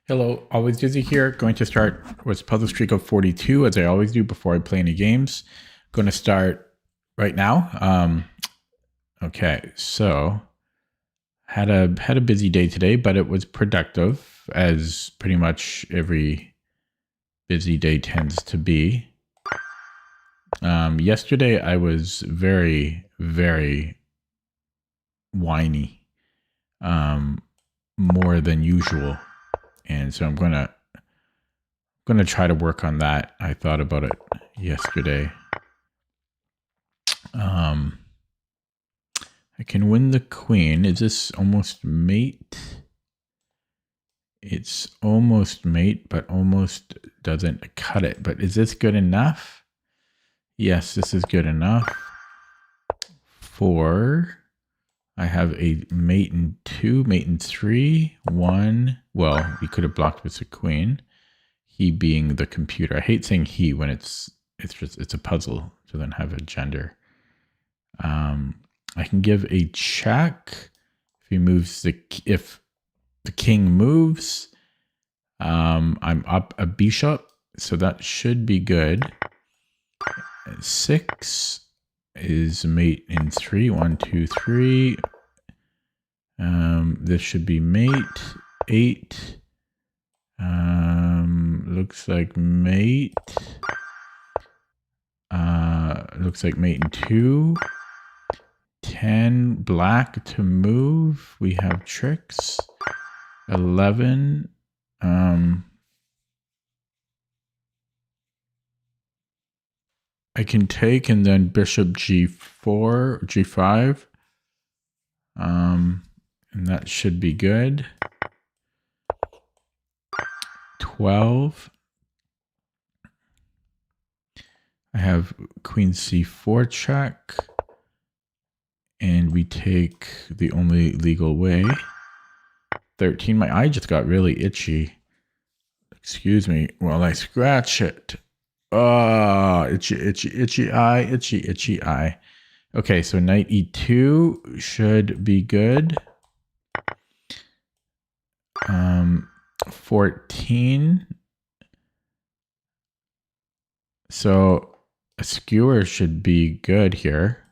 Hello, always dizzy here. Going to start with puzzle streak of 42 as I always do before I play any games. Going to start right now. Okay, so had a busy day today, but it was productive as pretty much every busy day tends to be. Yesterday I was very, very whiny, more than usual. And so I'm gonna try to work on that. I thought about it yesterday. I can win the queen. Is this almost mate? It's almost mate, but almost doesn't cut it. But is this good enough? Yes, this is good enough. 4. I have a mate in 2, mate in 3, 1. Well, we could have blocked with the queen. He being the computer. I hate saying he when it's a puzzle. It doesn't have a gender. I can give a check if he moves if the king moves. I'm up a bishop, so that should be good. 6 is mate in 3. 1, 2, 3. This should be mate. 8. Looks like mate. Looks like mate in 2. 10, black to move. We have tricks. 11. I can take and then bishop g4, g5. And that should be good. 12. I have queen c4 check. And we take the only legal way. 13. My eye just got really itchy. Excuse me while I scratch it. Oh, itchy, itchy, itchy eye, itchy, itchy eye. Okay, so knight e2 should be good. 14. So a skewer should be good here.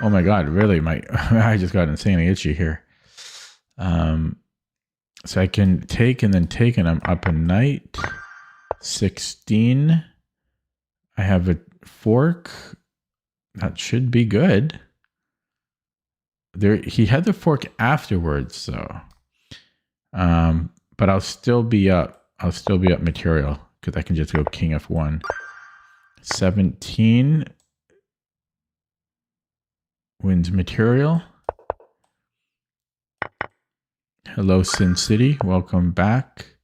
Oh my god, really? My eye just got insanely itchy here. So I can take and then take, and I'm up a knight. 16. I have a fork. That should be good. He had the fork afterwards, though. But I'll still be up. I'll still be up material because I can just go king f1. 17 wins material. Hello, Sin City. Welcome back.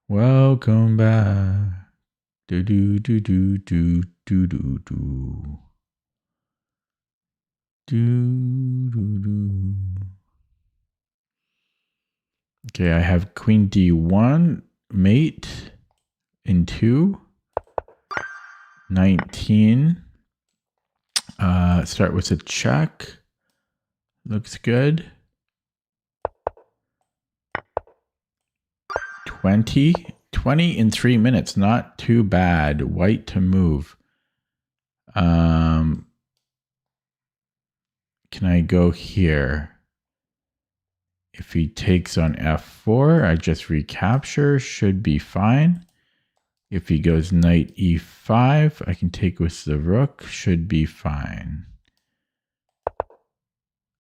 Welcome back. Do do do do do do do do. Do do do. Okay, I have queen d1, mate in 2. 19. Start with a check. Looks good. 20. 20 in 3 minutes. Not too bad. White to move. Can I go here? If he takes on f4, I just recapture. Should be fine. If he goes knight e5, I can take with the rook. Should be fine.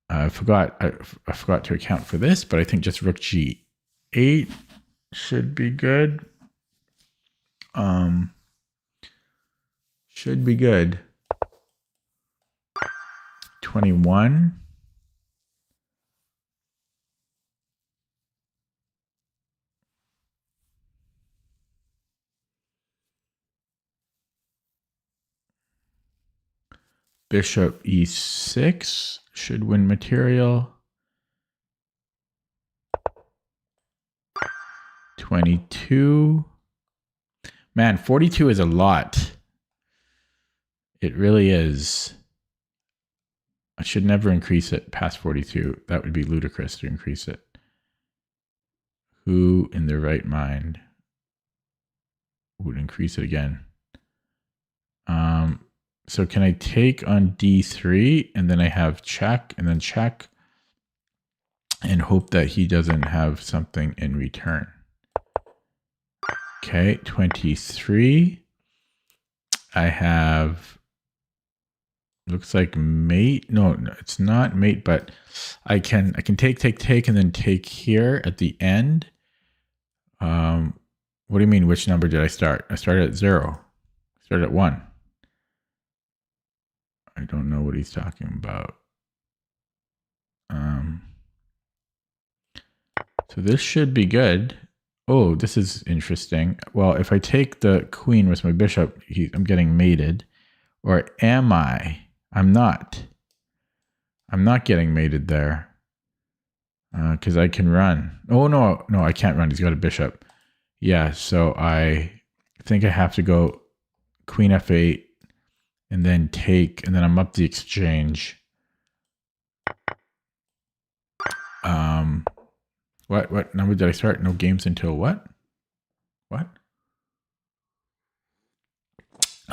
I forgot to account for this, but I think just rook g8 should be good. Should be good. 21. Bishop e6 should win material. 22. Man, 42 is a lot. It really is. I should never increase it past 42. That would be ludicrous to increase it. Who in their right mind would increase it again? So can I take on D3 and then I have check and then check and hope that he doesn't have something in return? Okay, 23. I have, looks like mate. No, it's not mate, but I can take, and then take here at the end. What do you mean? Which number did I start? I started at 0. I started at 1. I don't know what he's talking about. So this should be good. Oh, this is interesting. Well, if I take the queen with my bishop, I'm getting mated. Or am I? I'm not. I'm not getting mated there. Because I can run. Oh, no, I can't run. He's got a bishop. Yeah, so I think I have to go queen f8 and then take, and then I'm up the exchange. What number did I start? No games until what? What?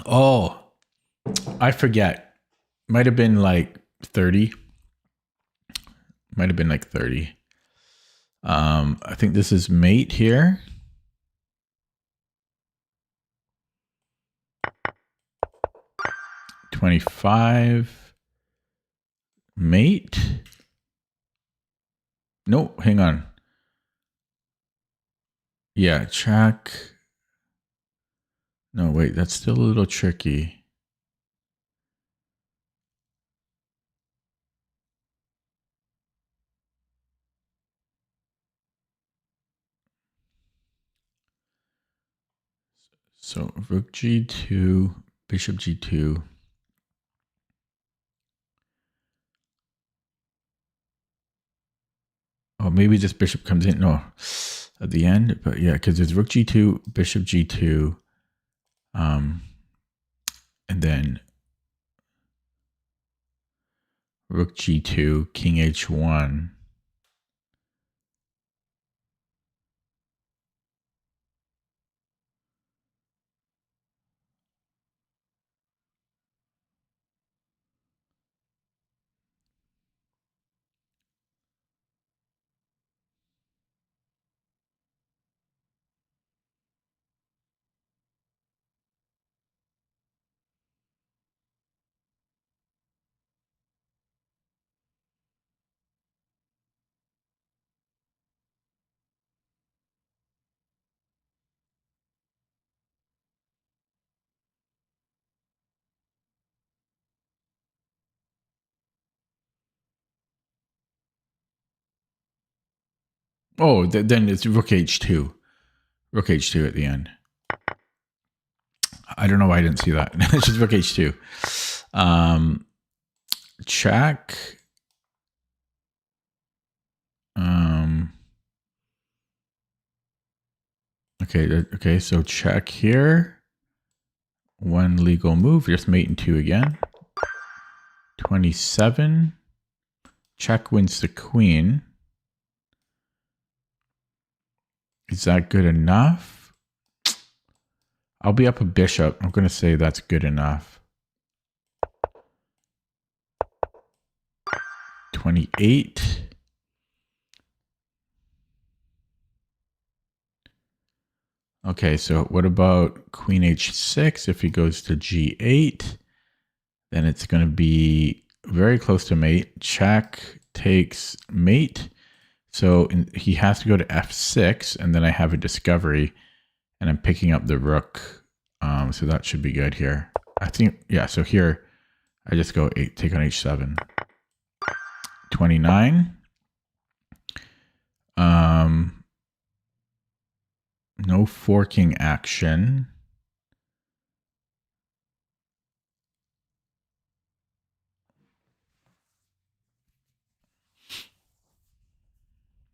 Oh, I forget. Might have been like 30. Might have been like 30. I think this is mate here. $25. Mate. No, hang on. Yeah, check. No, wait, that's still a little tricky. So rook g2, bishop g2. Oh, maybe this bishop comes in. No, at the end. But yeah, because there's rook g2, bishop g2. And then rook g2, king h1. Oh, then it's rook h2. Rook h2 at the end. I don't know why I didn't see that. It's just rook h2. Check. Okay, so check here. One legal move, just mate in 2 again. 27. Check wins the queen. Is that good enough? I'll be up a bishop. I'm going to say that's good enough. 28. Okay, so what about queen h6? If he goes to g8, then it's going to be very close to mate. Check takes mate. So he has to go to f6, and then I have a discovery, and I'm picking up the rook. So that should be good here. I think, yeah, so here I just go take on h7. 29. No forking action.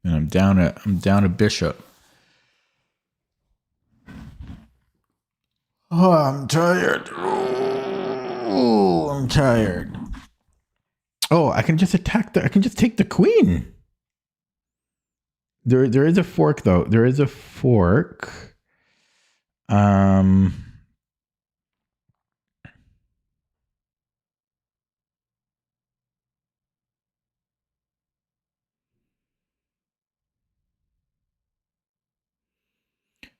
And I'm down a bishop. Oh, I'm tired. Oh, I'm tired. Oh, I can just attack I can just take the queen. There is a fork though. There is a fork. Um,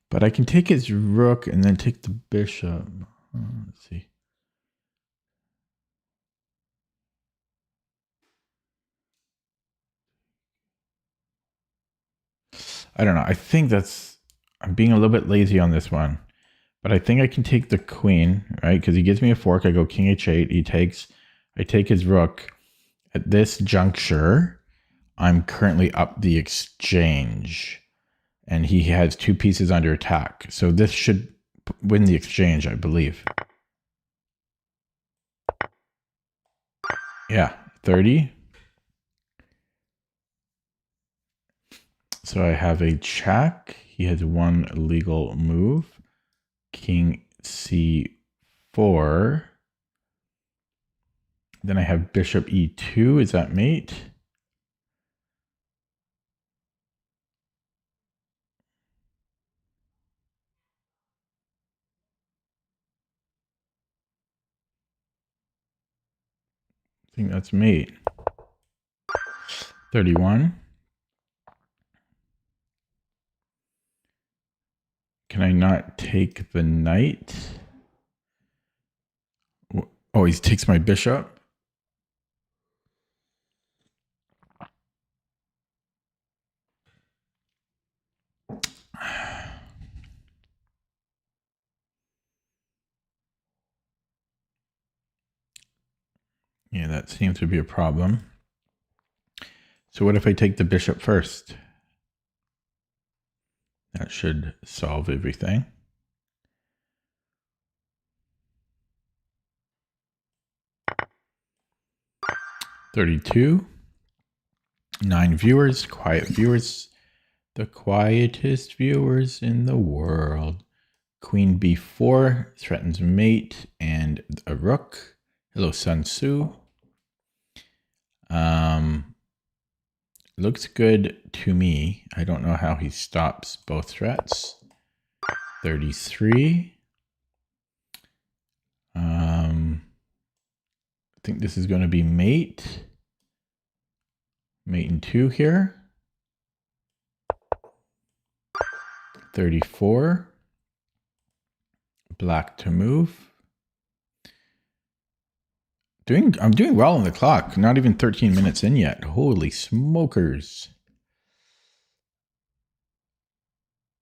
but I can take his rook and then take the bishop. Let's see. I don't know. I think I'm being a little bit lazy on this one, but I think I can take the queen, right? Because he gives me a fork. I go king h8. I take his rook. At this juncture, I'm currently up the exchange, and he has 2 pieces under attack. So this should win the exchange, I believe. Yeah, 30. So I have a check. He has 1 legal move. King c4. Then I have bishop e2. Is that mate? I think that's mate. 31. Can I not take the knight? Oh, he takes my bishop. Yeah, that seems to be a problem. So what if I take the bishop first? That should solve everything. $32. 9 viewers, quiet viewers. The quietest viewers in the world. Queen b4 threatens mate and a rook. Hello, Sun Tzu. Looks good to me. I don't know how he stops both threats. 33. I think this is going to be mate. Mate in 2 here. 34. Black to move. I'm doing well on the clock. Not even 13 minutes in yet. Holy smokers.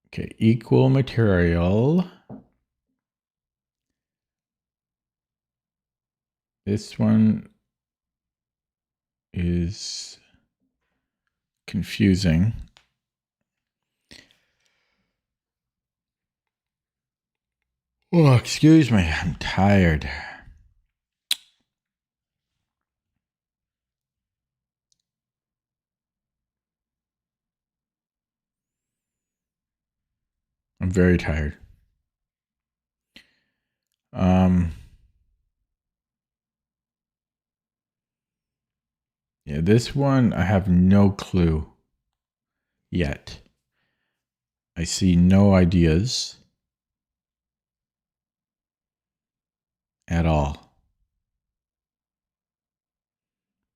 Okay, equal material. This one is confusing. Oh, excuse me. I'm tired. I'm very tired. Yeah, this one I have no clue yet. I see no ideas at all.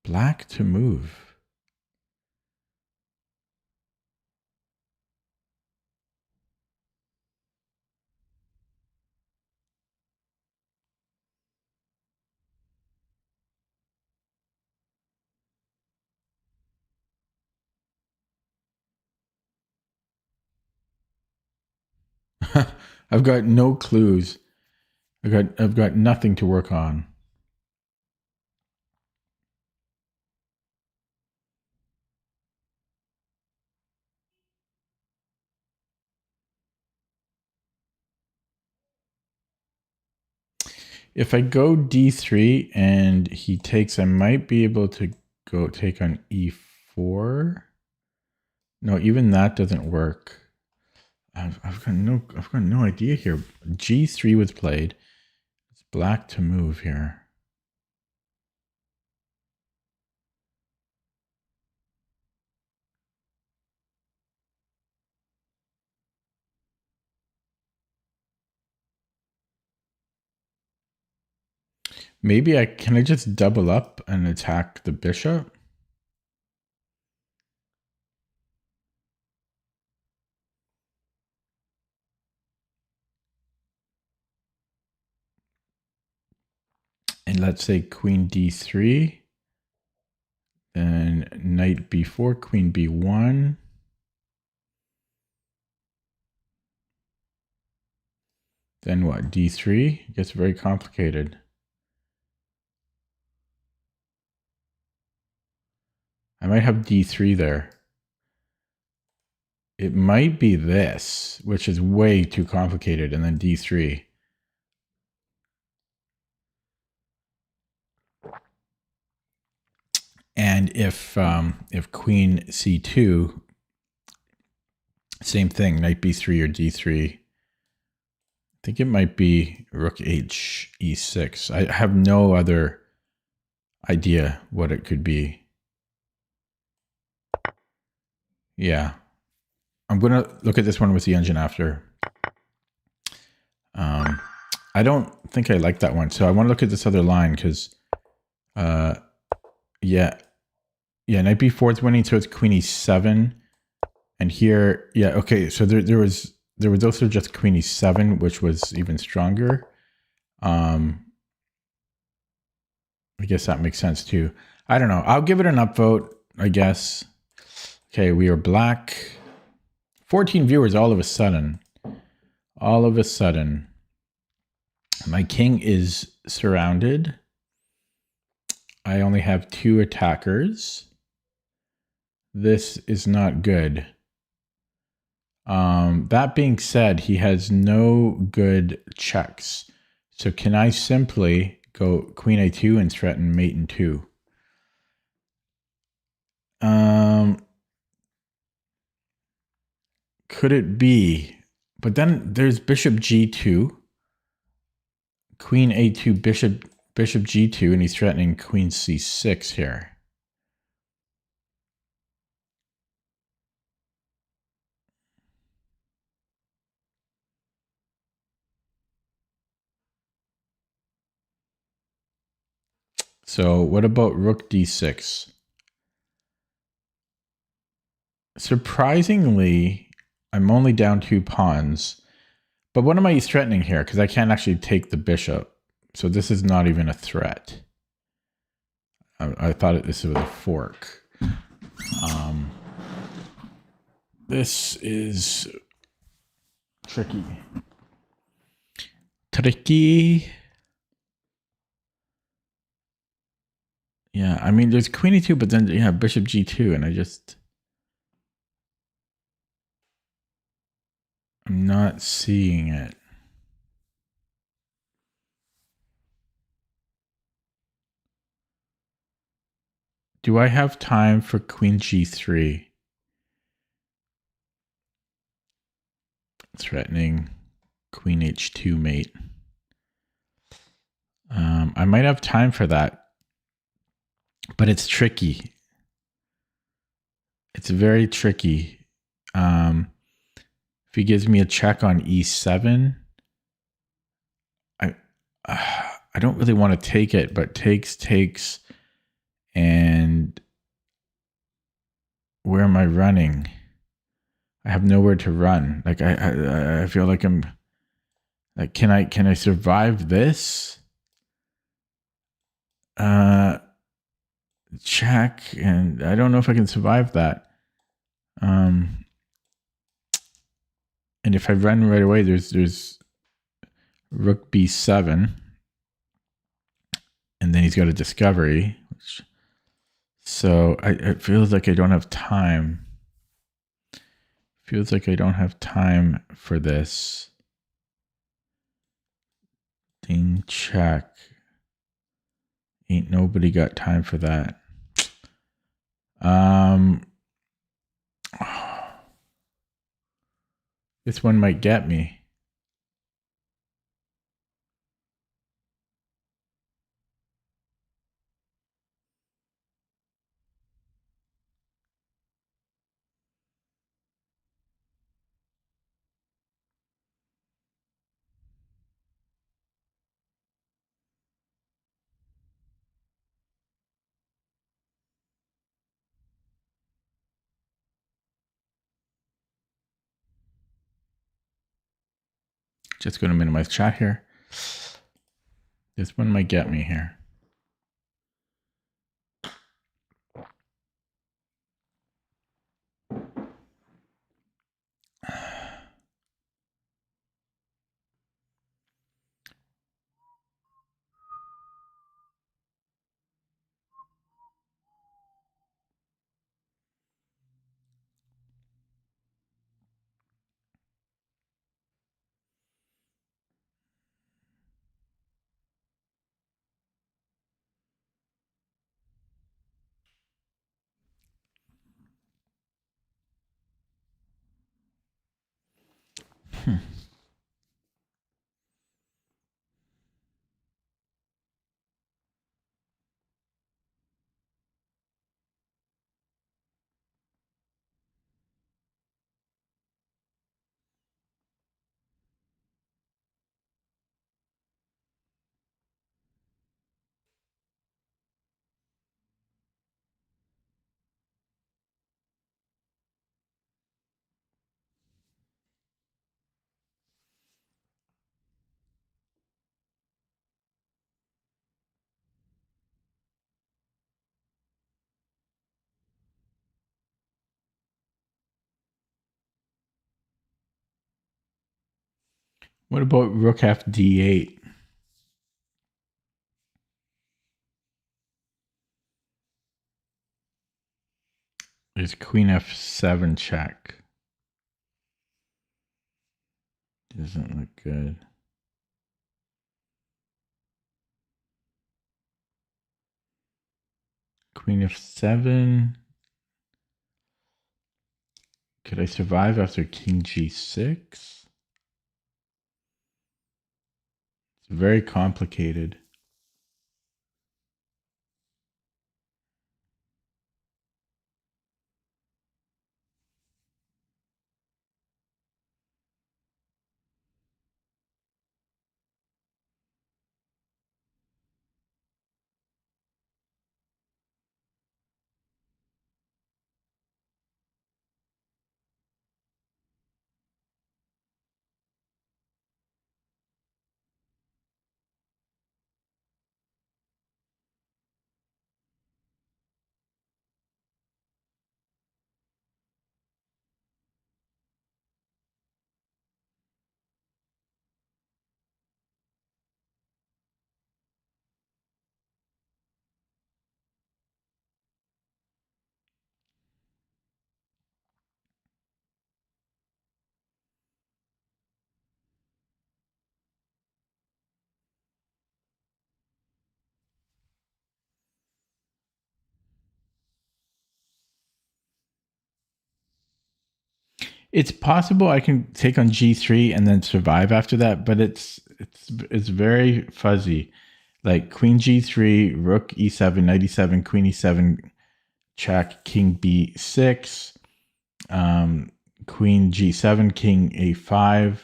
Black to move. I've got no clues. I've got nothing to work on. If I go d3 and he takes, I might be able to go take on e4. No, even that doesn't work. I've got no idea here. G3 was played. It's black to move here. Maybe can I just double up and attack the bishop? And let's say queen d3, then knight b4, queen b1. Then what, d3? It gets very complicated. I might have d3 there. It might be this, which is way too complicated, and then d3. And if queen c2, same thing, knight b3 or d3. I think it might be rook h e6. I have no other idea what it could be. Yeah. I'm going to look at this one with the engine after. I don't think I like that one. So I want to look at this other line because, yeah, knight b4 is winning, so it's queen e7. And here, yeah, okay, so there was also just queen e7, which was even stronger. I guess that makes sense too. I don't know. I'll give it an upvote, I guess. Okay, we are black. 14 viewers all of a sudden. All of a sudden. My king is surrounded. I only have 2 attackers. This is not good. That being said, he has no good checks. So can I simply go queen a2 and threaten mate in 2? Could it be? But then there's bishop g2, queen a2, bishop g2, and he's threatening queen c6 here. So what about rook d6? Surprisingly, I'm only down 2 pawns. But what am I threatening here? Because I can't actually take the bishop. So this is not even a threat. I thought this was a fork. This is tricky. Tricky. Yeah, I mean, there's queen e2, but then you have bishop g2, and I'm not seeing it. Do I have time for queen g3? Threatening queen h2 mate. I might have time for that, but it's tricky. It's very tricky. If he gives me a check on e7, I don't really want to take it, but takes, and where am I running? I have nowhere to run. Like I feel like I'm like, can I survive this? Check, and I don't know if I can survive that. And if I run right away, there's rook b7, and then he's got a discovery. So it feels like I don't have time. Feels like I don't have time for this. Ding, check. Ain't nobody got time for that. This one might get me. Just going to minimize chat here. This one might get me here. What about rook f d8? There's queen f7 check. Doesn't look good. Queen f7. Could I survive after king g6? It's very complicated. It's possible I can take on g3 and then survive after that, but it's very fuzzy. Like queen g3, rook e7, knight e7, queen e7, check, king b6, queen g7, king a5,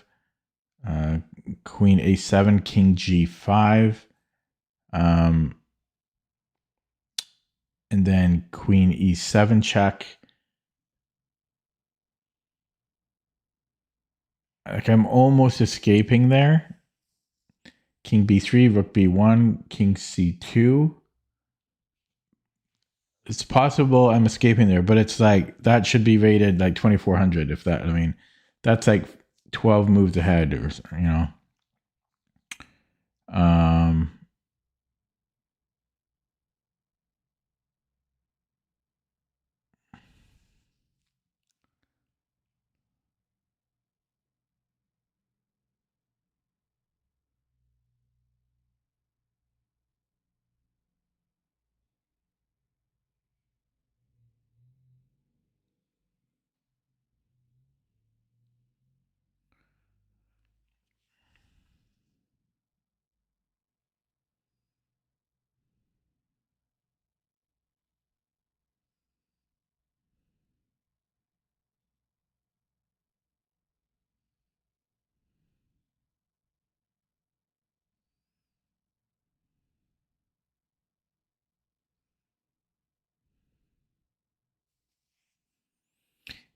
queen a7, king g5, and then queen e7 check. Like I'm almost escaping there. King b3, rook b1, king c2. It's possible I'm escaping there, but it's like that should be rated like 2400. If that, I mean, that's like 12 moves ahead, or you know.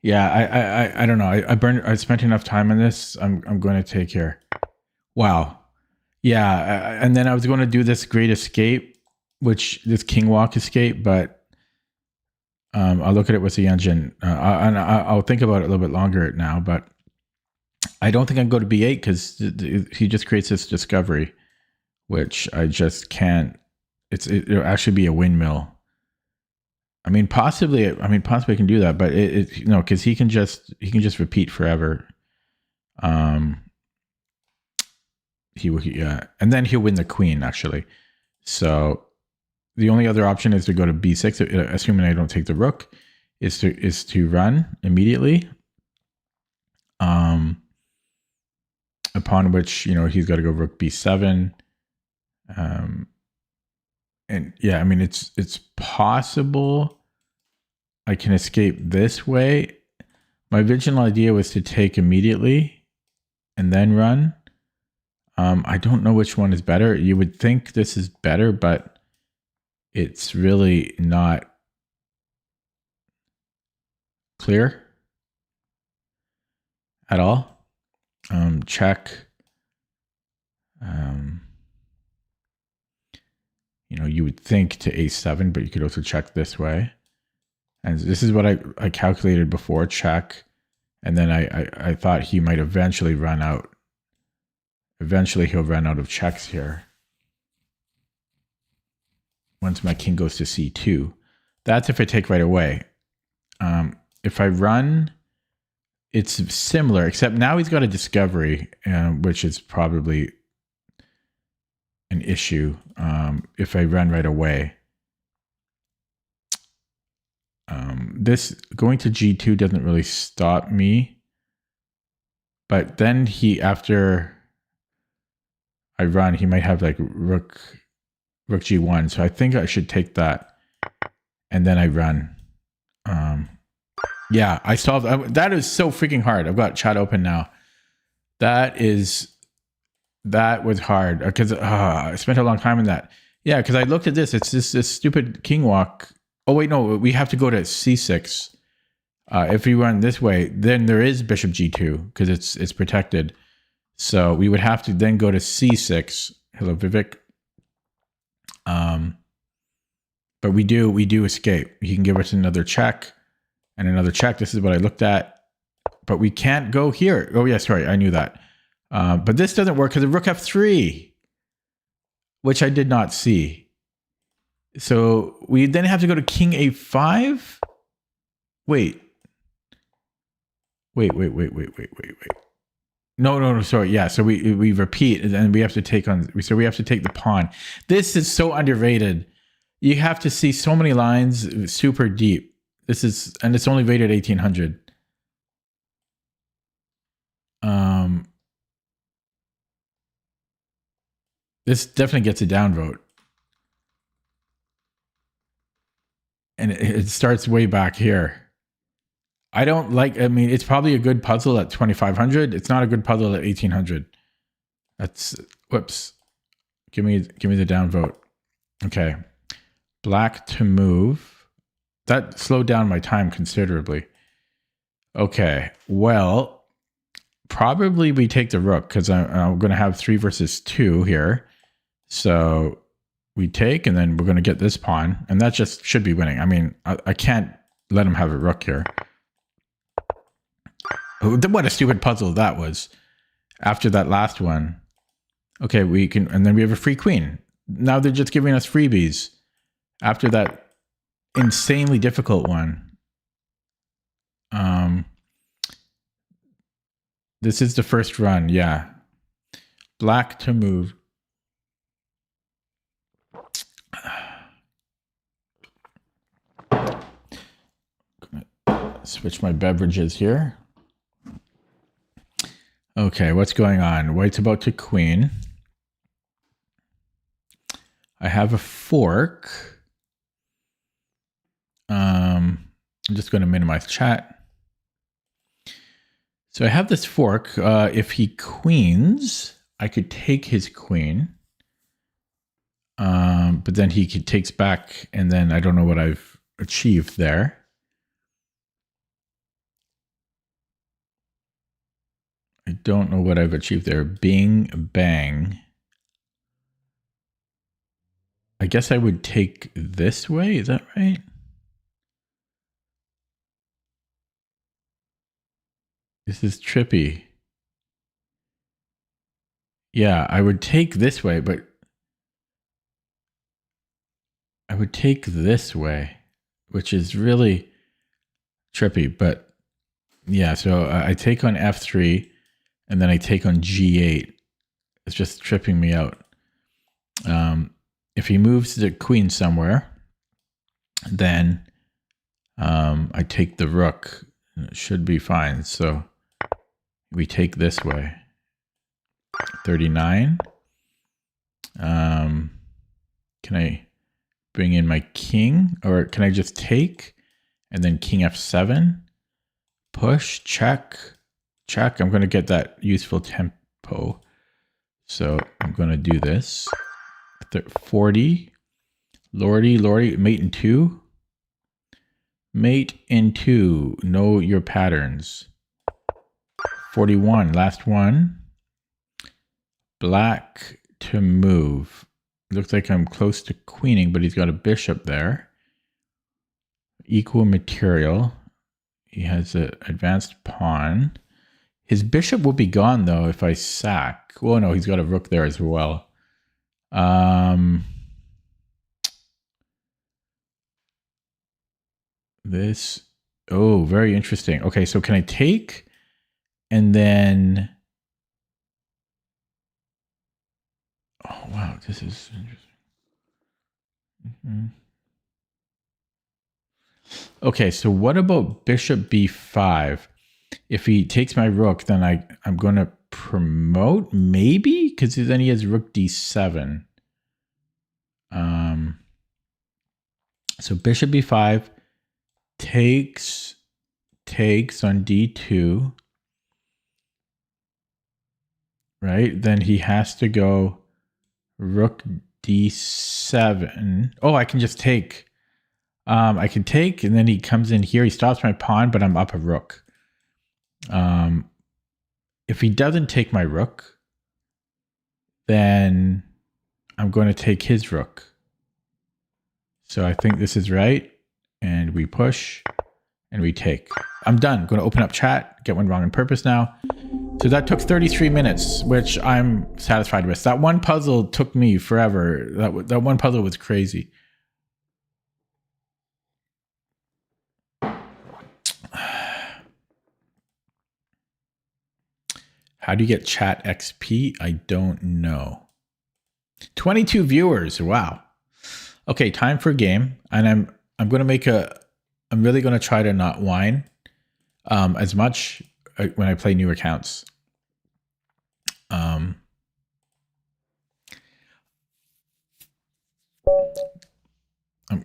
Yeah, I don't know. I spent enough time on this. I'm going to take here. Wow. Yeah, and then I was going to do this great escape, which this king walk escape, but I'll look at it with the engine, and I'll think about it a little bit longer now. But I don't think I can go to b8 because he just creates this discovery, which I just can't. It'll actually be a windmill. I mean, possibly I can do that, but because he can just repeat forever. And then he'll win the queen actually. So the only other option is to go to b6, assuming I don't take the rook, is to run immediately. Upon which he's got to go rook b7. And yeah, I mean it's possible I can escape this way. My original idea was to take immediately and then run. I don't know which one is better. You would think this is better, but it's really not clear at all. Check. You would think to a7, but you could also check this way. And this is what I calculated before, check. And then I thought he might eventually run out. Eventually he'll run out of checks here. Once my king goes to c2. That's if I take right away. If I run, it's similar, except now he's got a discovery, which is probably an issue if I run right away. This going to g2 doesn't really stop me. But then after I run, he might have like rook g1. So I think I should take that. And then I run. Yeah, I solved. That is so freaking hard. I've got chat open now. That was hard because I spent a long time in that. Yeah, because I looked at this. It's this stupid king walk. Oh wait, no, we have to go to c6. If we run this way, then there is bishop g2 because it's protected. So we would have to then go to c6. Hello, Vivek. But we do escape. He can give us another check and another check. This is what I looked at. But we can't go here. Oh yeah, sorry, I knew that. But this doesn't work because of rook f3, which I did not see. So we then have to go to king a5. Wait. No, sorry. Yeah, so we repeat and we have to take on. So we have to take the pawn. This is so underrated. You have to see so many lines super deep. And it's only rated 1800. This definitely gets a downvote. And it starts way back here. I mean, it's probably a good puzzle at 2500. It's not a good puzzle at 1800. Whoops. Give me the downvote. Okay. Black to move. That slowed down my time considerably. Okay. Well, probably we take the rook because I'm going to have 3 versus 2 here. So we take, and then we're going to get this pawn, and that just should be winning. I mean, I can't let him have a rook here. What a stupid puzzle that was. After that last one. Okay, we can, and then we have a free queen. Now they're just giving us freebies. After that insanely difficult one. This is the first run, yeah. Black to move. Switch my beverages here. Okay, what's going on? White's about to queen. I have a fork. I'm just going to minimize chat. So I have this fork. If he queens, I could take his queen. But then he takes back, and then I don't know what I've achieved there. I don't know what I've achieved there. Bing, bang. I guess I would take this way. Is that right? This is trippy. Yeah, I would take this way, but I would take this way, which is really trippy. But yeah, so I take on F3 and then I take on G8. It's just tripping me out. If he moves the queen somewhere, then I take the rook. It should be fine. So we take this way. 39. Can I bring in my king? Or can I just take and then king F7? Push, check, check. I'm going to get that useful tempo. So I'm going to do this. 40. Lordy, lordy, mate in 2. Mate in 2. Know your patterns. 41, last one. Black to move. Looks like I'm close to queening, but he's got a bishop there. Equal material. He has an advanced pawn. His bishop will be gone, though, if I sack. Well, no, he's got a rook there as well. This, oh, very interesting. Okay, so can I take and then, oh, wow, this is interesting. Okay, so what about bishop b5? If he takes my rook, then I'm going to promote, maybe? Because then he has rook d7. So bishop b5 takes on d2. Right? Then he has to go rook d7. Oh, I can just take. I can take, and then he comes in here. He stops my pawn, but I'm up a rook. If he doesn't take my rook, then I'm going to take his rook. So I think this is right. And we push and we take. I'm done. I'm going to open up chat, get one wrong on purpose now. So that took 33 minutes, which I'm satisfied with. That one puzzle took me forever. That one puzzle was crazy. How do you get chat XP? I don't know. 22 viewers. Wow. Okay, time for a game. And I'm going to make I'm really going to try to not whine as much when I play new accounts. I'm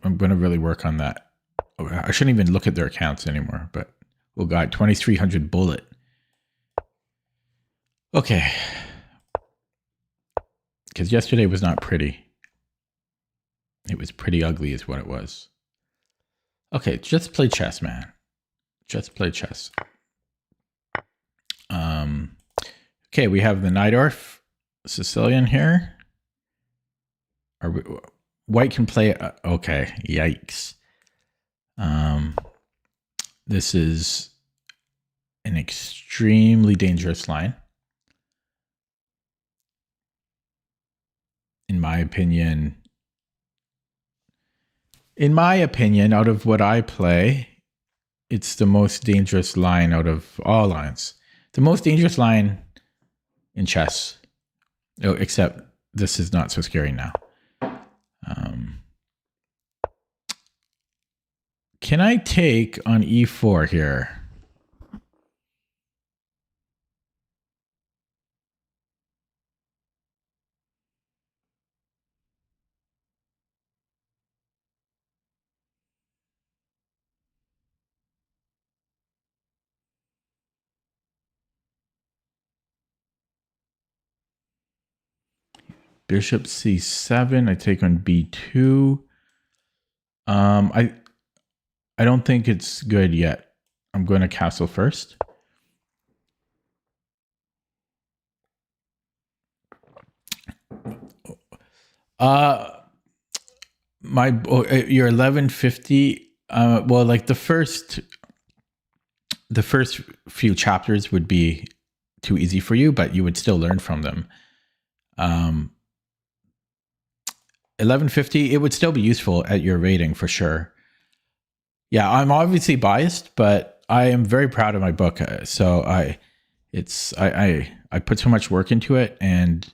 going to really work on that. I shouldn't even look at their accounts anymore, but oh god, 2300 bullet. Okay. Because yesterday was not pretty. It was pretty ugly is what it was. Okay, just play chess, man. Just play chess. Okay, we have the Najdorf Sicilian here. White can play. Okay, yikes. This is an extremely dangerous line. In my opinion, out of what I play, it's the most dangerous line out of all lines. The most dangerous line in chess. Oh, except this is not so scary now. Can I take on e4 here? Bishop c7. I take on b2. I don't think it's good yet. I'm going to castle first. Your 1150. Well, like the first few chapters would be too easy for you, but you would still learn from them. 1150, it would still be useful at your rating for sure. Yeah, I'm obviously biased, but I am very proud of my book. So I put so much work into it, and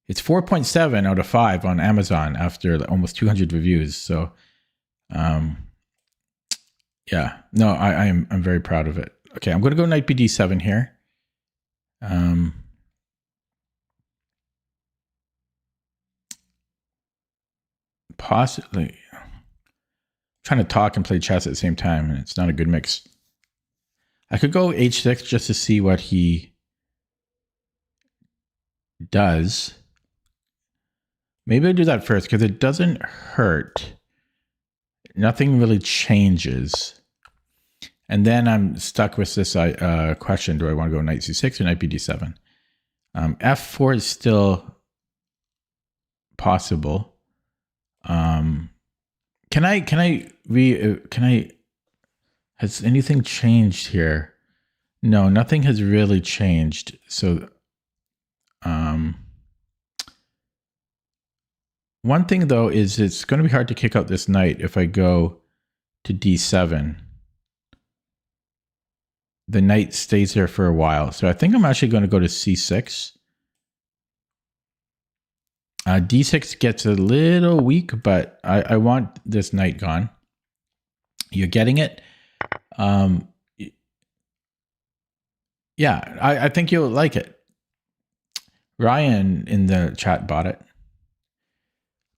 it's 4.7 out of 5 on Amazon after almost 200 reviews. So, yeah, no, I'm very proud of it. Okay, I'm going to go knight bd7 here. Possibly trying to talk and play chess at the same time, and it's not a good mix. I could go h6 just to see what he does. Maybe I'll do that first because it doesn't hurt. Nothing really changes. And then I'm stuck with this question: do I want to go knight c6 or knight bd7? F4 is still possible. Has anything changed here? No, nothing has really changed. So, one thing though is it's going to be hard to kick out this knight if I go to d7. The knight stays there for a while. So I think I'm actually going to go to c6. D6 gets a little weak, but I want this knight gone. You're getting it. Yeah, I think you'll like it. Ryan in the chat bought it.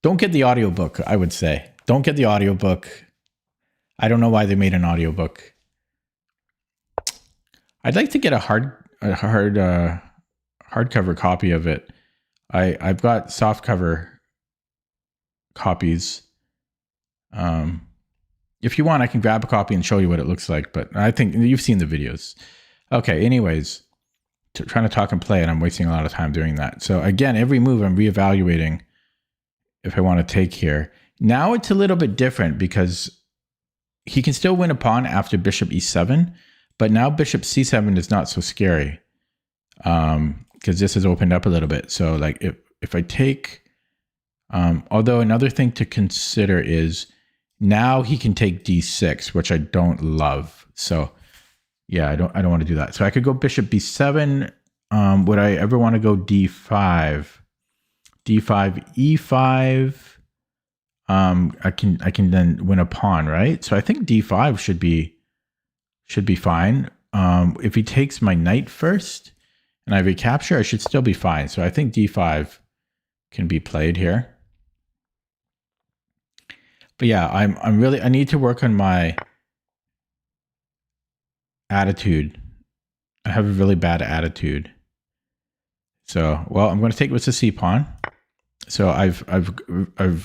Don't get the audiobook, I would say. Don't get the audiobook. I don't know why they made an audiobook. I'd like to get a hardcover copy of it. I've got softcover copies. If you want, I can grab a copy and show you what it looks like, but I think you've seen the videos. Okay, anyways, trying to talk and play, and I'm wasting a lot of time doing that. So again, every move I'm reevaluating if I want to take here. Now it's a little bit different because he can still win a pawn after bishop e7, but now bishop c7 is not so scary. Because this has opened up a little bit. So like if I take, although another thing to consider is now he can take d6, which I don't love. So yeah, I don't want to do that. So I could go bishop b7. Would I ever want to go d5? d5, e5. I can then win a pawn, right? So I think d5 should be fine. If he takes my knight first, and I recapture, I should still be fine. So I think d5 can be played here. But yeah, I need to work on my attitude. I have a really bad attitude. So, well, I'm going to take with the c pawn. So I've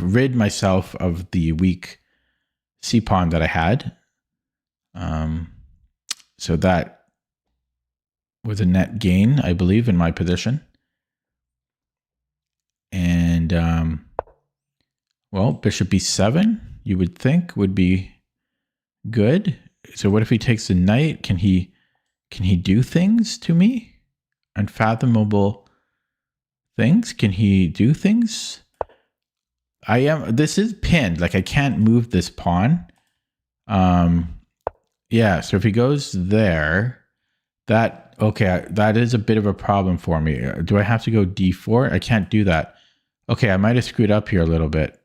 rid myself of the weak c pawn that I had. So that was a net gain, I believe, in my position. And, well, bishop b7, you would think would be good. So what if he takes the knight? Can he do things to me? Unfathomable things? Can he do things? This is pinned. Like I can't move this pawn. Yeah, so if he goes there, that is a bit of a problem for me. Do I have to go d4? I can't do that. Okay, I might have screwed up here a little bit.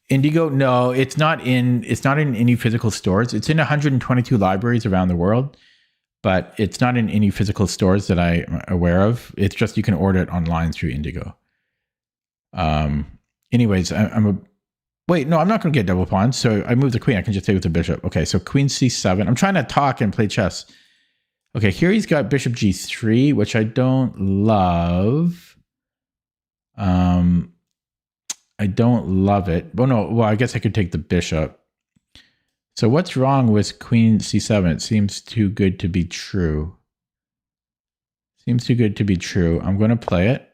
Indigo, no, it's not in any physical stores. It's in 122 libraries around the world, but it's not in any physical stores that I'm aware of. It's just you can order it online through Indigo. Anyways, wait, no, I'm not going to get double pawns. So I move the queen. I can just take with the bishop. Okay, so queen c7. I'm trying to talk and play chess. Okay, here he's got bishop g3, which I don't love. I don't love it. Well, no, well, I guess I could take the bishop. So what's wrong with queen c7? It seems too good to be true. Seems too good to be true. I'm going to play it.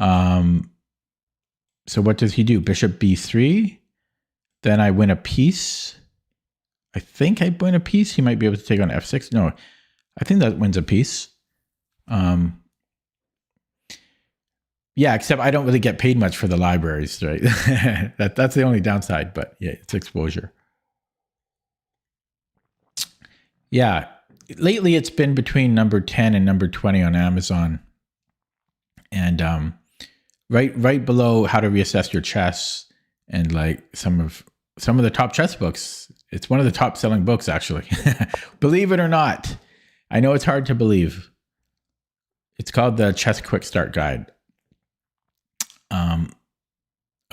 So what does he do? Bishop b3. Then I win a piece. I think I win a piece. He might be able to take on f6. No, I think that wins a piece. Yeah, except I don't really get paid much for the libraries, right? That's the only downside, but yeah, it's exposure. Yeah, lately it's been between number 10 and number 20 on Amazon. And right below how to reassess your chess and like some of the top chess books. It's one of the top selling books, actually. Believe it or not. I know it's hard to believe. It's called the Chess Quick Start Guide.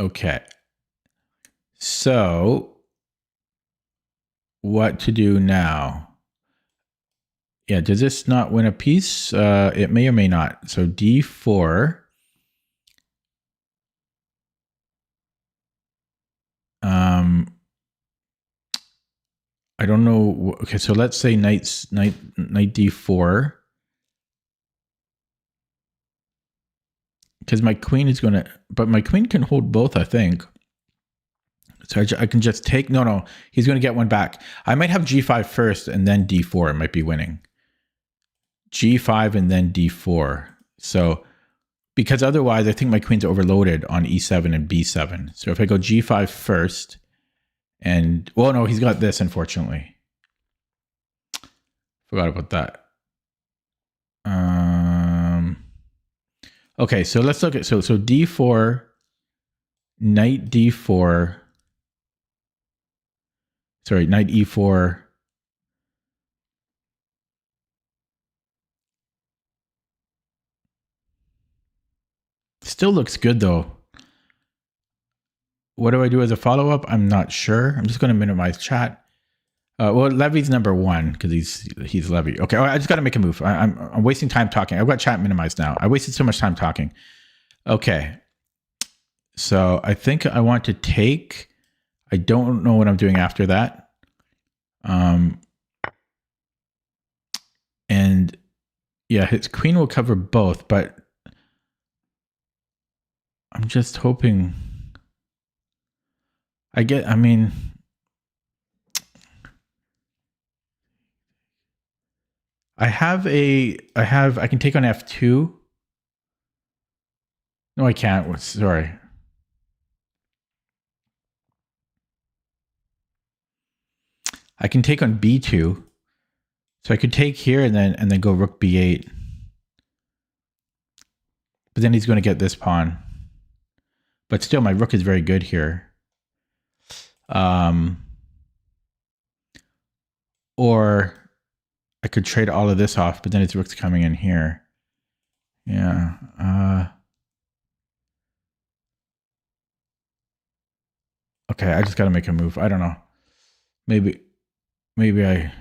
Okay. So what to do now? Yeah, does this not win a piece? It may or may not. So d4. I don't know. Okay, so let's say knight d4. Because my queen is going to, but my queen can hold both, I think. So I can just take, no, he's going to get one back. I might have g5 first and then d4. It might be winning. g5 and then d4. So, because otherwise I think my queen's overloaded on e7 and b7. So if I go g5 first and, well, no, he's got this, unfortunately. Forgot about that. Okay, so let's look at, so d4, knight d4, sorry, knight e4. Still looks good though. What do I do as a follow-up? I'm not sure. I'm just going to minimize chat. Well, Levy's number 1 because he's Levy. Okay, I just got to make a move. I'm wasting time talking. I've got chat minimized now. I wasted so much time talking. Okay, so I think I want to take. I don't know what I'm doing after that. And yeah, his queen will cover both, but I'm just hoping. I mean. I can take on f2. No, I can't. Sorry. I can take on b2. So I could take here and then go rook b8. But then he's going to get this pawn. But still, my rook is very good here. Or I could trade all of this off, but then his rook's coming in here. Yeah. Okay, I just got to make a move. I don't know. Maybe I...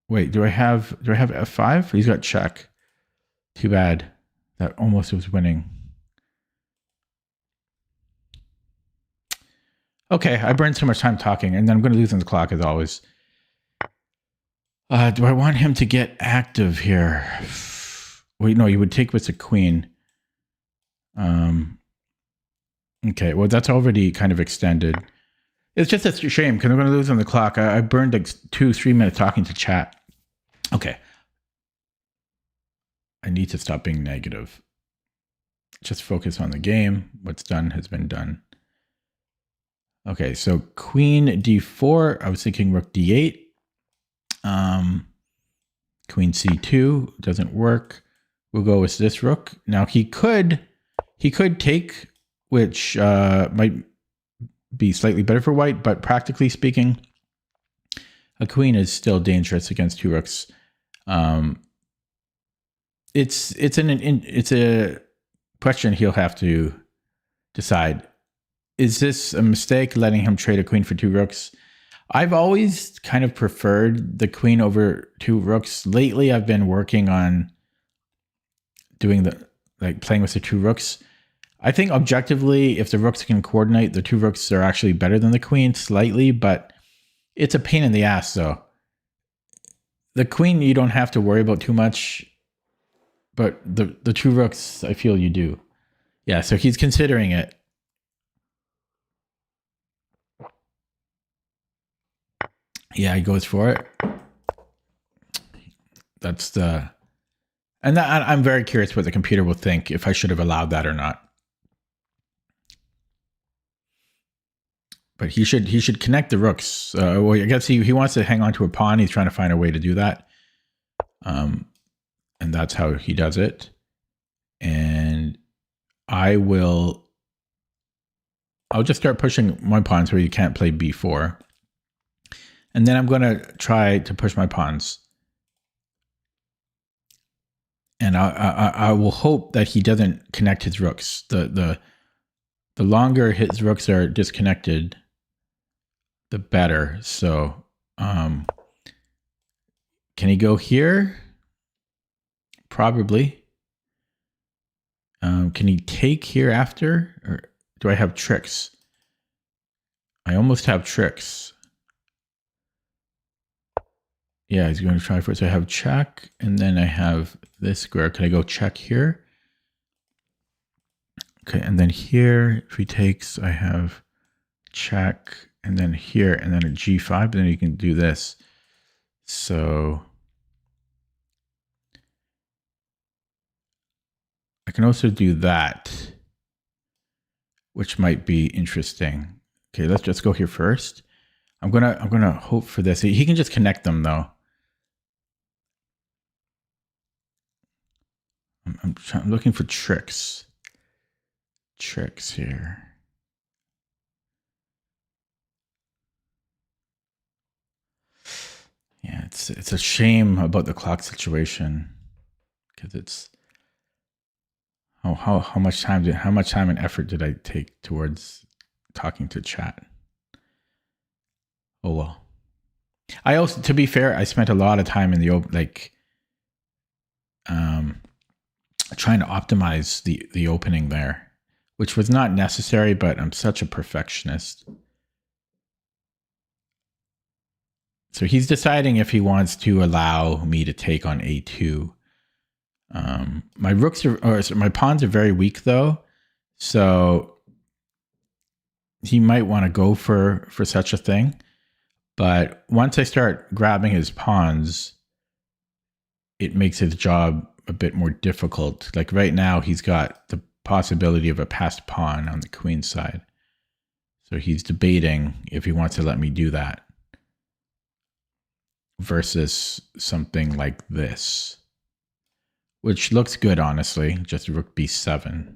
Wait, do I have f5? He's got check. Too bad. That almost was winning. Okay, I burned so much time talking, and then I'm going to lose on the clock as always. Do I want him to get active here? Wait, no, you would take with the queen. Okay, well, that's already kind of extended. It's just a shame because I'm going to lose on the clock. I burned like 2-3 minutes talking to chat. Okay. I need to stop being negative. Just focus on the game. What's done has been done. Okay, so queen d4. I was thinking rook d8. Queen c2 doesn't work. We'll go with this rook. Now he could take, which might be slightly better for white, but practically speaking, a queen is still dangerous against 2 rooks. It's a question he'll have to decide. Is this a mistake letting him trade a queen for 2 rooks? I've always kind of preferred the queen over 2 rooks. Lately, I've been working on doing playing with the 2 rooks. I think objectively, if the rooks can coordinate, the 2 rooks are actually better than the queen slightly, but it's a pain in the ass though. The queen, you don't have to worry about too much. But the two rooks, I feel you do. Yeah, so he's considering it. Yeah, he goes for it. That's the... And I'm very curious what the computer will think if I should have allowed that or not. But he should connect the rooks. Well, I guess he wants to hang on to a pawn. He's trying to find a way to do that. And that's how he does it. And I'll just start pushing my pawns where you can't play b4. And then I'm going to try to push my pawns. And I will hope that he doesn't connect his rooks. The longer his rooks are disconnected, the better. So can he go here? Probably. Can he take here after? Or do I have tricks? I almost have tricks. Yeah, he's going to try first. I have check, and then I have this square. Can I go check here? Okay, and then here, if he takes, I have check, and then here, and then a g5, and then you can do this. So I can also do that, which might be interesting. Okay, let's just go here first. I'm gonna hope for this. He can just connect them though. I'm looking for tricks. Tricks here. Yeah, it's a shame about the clock situation because it's how much time and effort did I take towards talking to chat? Oh well. I also, to be fair, I spent a lot of time in the trying to optimize the opening there, which was not necessary, but I'm such a perfectionist. So he's deciding if he wants to allow me to take on a2. My rooks my pawns are very weak though, so he might want to go for such a thing. But once I start grabbing his pawns, it makes his job a bit more difficult. Like right now, he's got the possibility of a passed pawn on the queen side. So he's debating if he wants to let me do that versus something like this, which looks good, honestly. Just rook b7.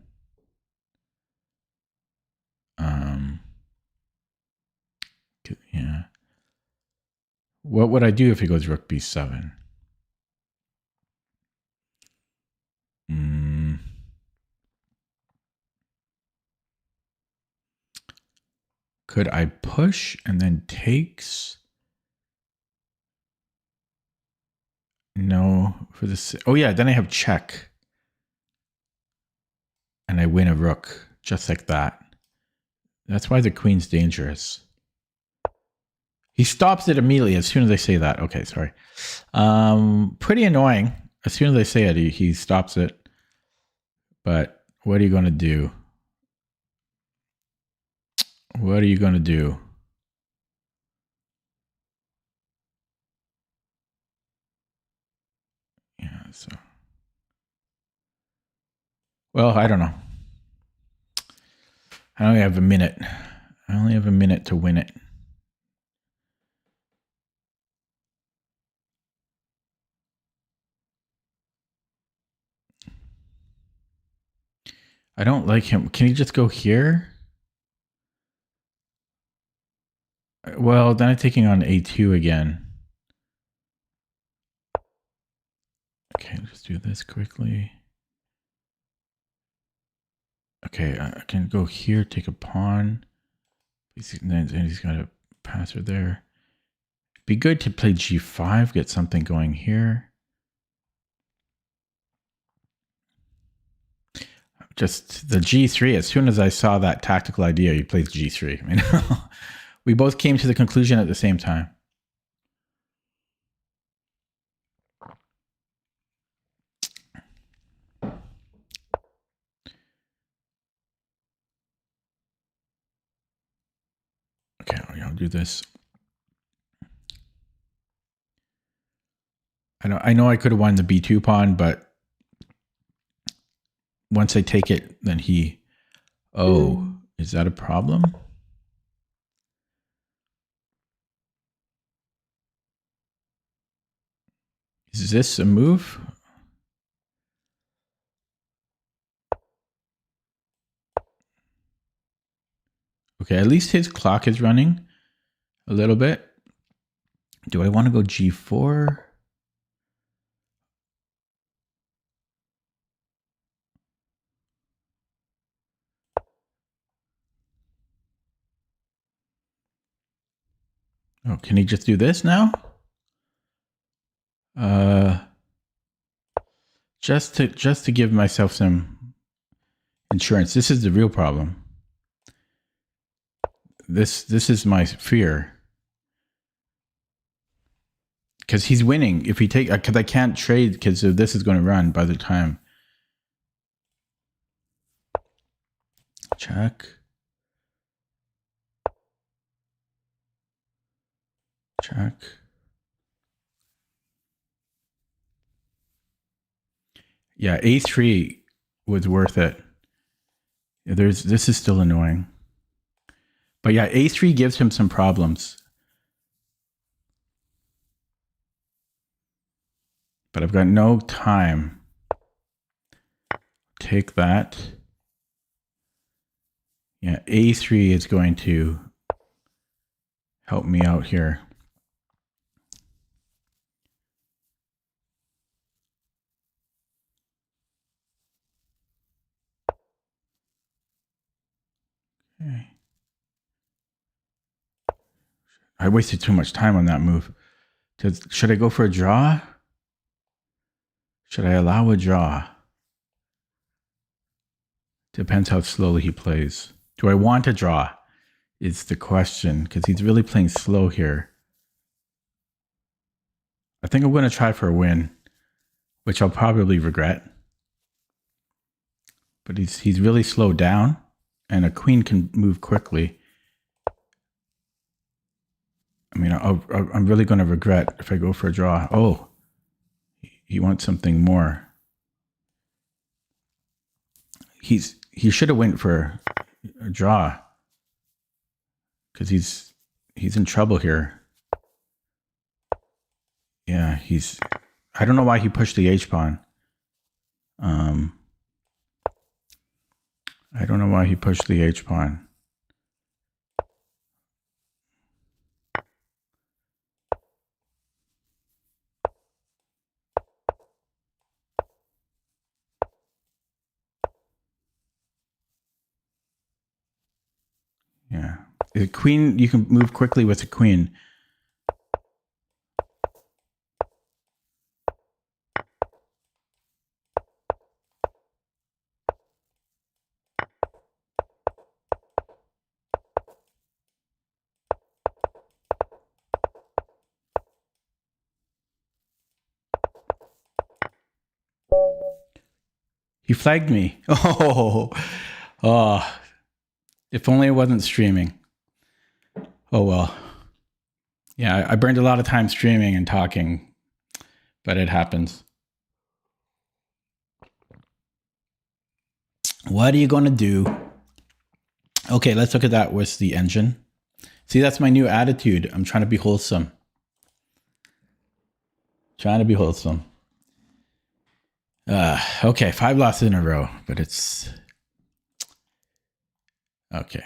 Yeah. What would I do if he goes rook b7? Could I push and then takes? No, for this. Oh yeah, then I have check. And I win a rook, just like that. That's why the queen's dangerous. He stops it immediately as soon as I say that. Okay, sorry. Pretty annoying. As soon as I say it, he stops it. But what are you going to do? What are you going to do? Yeah, so. Well, I don't know. I only have a minute. I only have a minute to win it. I don't like him. Can he just go here? Well, then I'm taking on a2 again. Okay, let's do this quickly. Okay, I can go here, take a pawn. And he's got a passer there. It'd be good to play g5, get something going here. Just the g3, as soon as I saw that tactical idea, he plays g3. I mean, we both came to the conclusion at the same time. I'll do this. I know I could have won the b2 pawn, but once I take it, then he... Oh, is that a problem? Is this a move? Okay, at least his clock is running a little bit. Do I want to go g4? Oh, can he just do this now? Just to give myself some insurance. This is the real problem. This is my fear. Because he's winning. If he take, because I can't trade because this is going to run by the time. Check. Check. Yeah, A3 was worth it. This is still annoying. But yeah, A3 gives him some problems. But I've got no time. Take that. Yeah, A3 is going to help me out here. Okay. I wasted too much time on that move. Should I go for a draw? Should I allow a draw? Depends how slowly he plays. Do I want a draw? Is the question, because he's really playing slow here. I think I'm going to try for a win, which I'll probably regret. But he's really slowed down, and a queen can move quickly. I mean, I'm really going to regret if I go for a draw. Oh, he wants something more. He should have went for a draw because he's in trouble here. Yeah, I don't know why he pushed the H pawn. I don't know why he pushed the H pawn. Yeah. The queen, you can move quickly with the queen. He flagged me. Oh. If only I wasn't streaming. Oh, well. Yeah, I burned a lot of time streaming and talking, but it happens. What are you going to do? Okay, let's look at that with the engine. See, that's my new attitude. I'm trying to be wholesome. Okay, 5 losses in a row, but it's... Okay.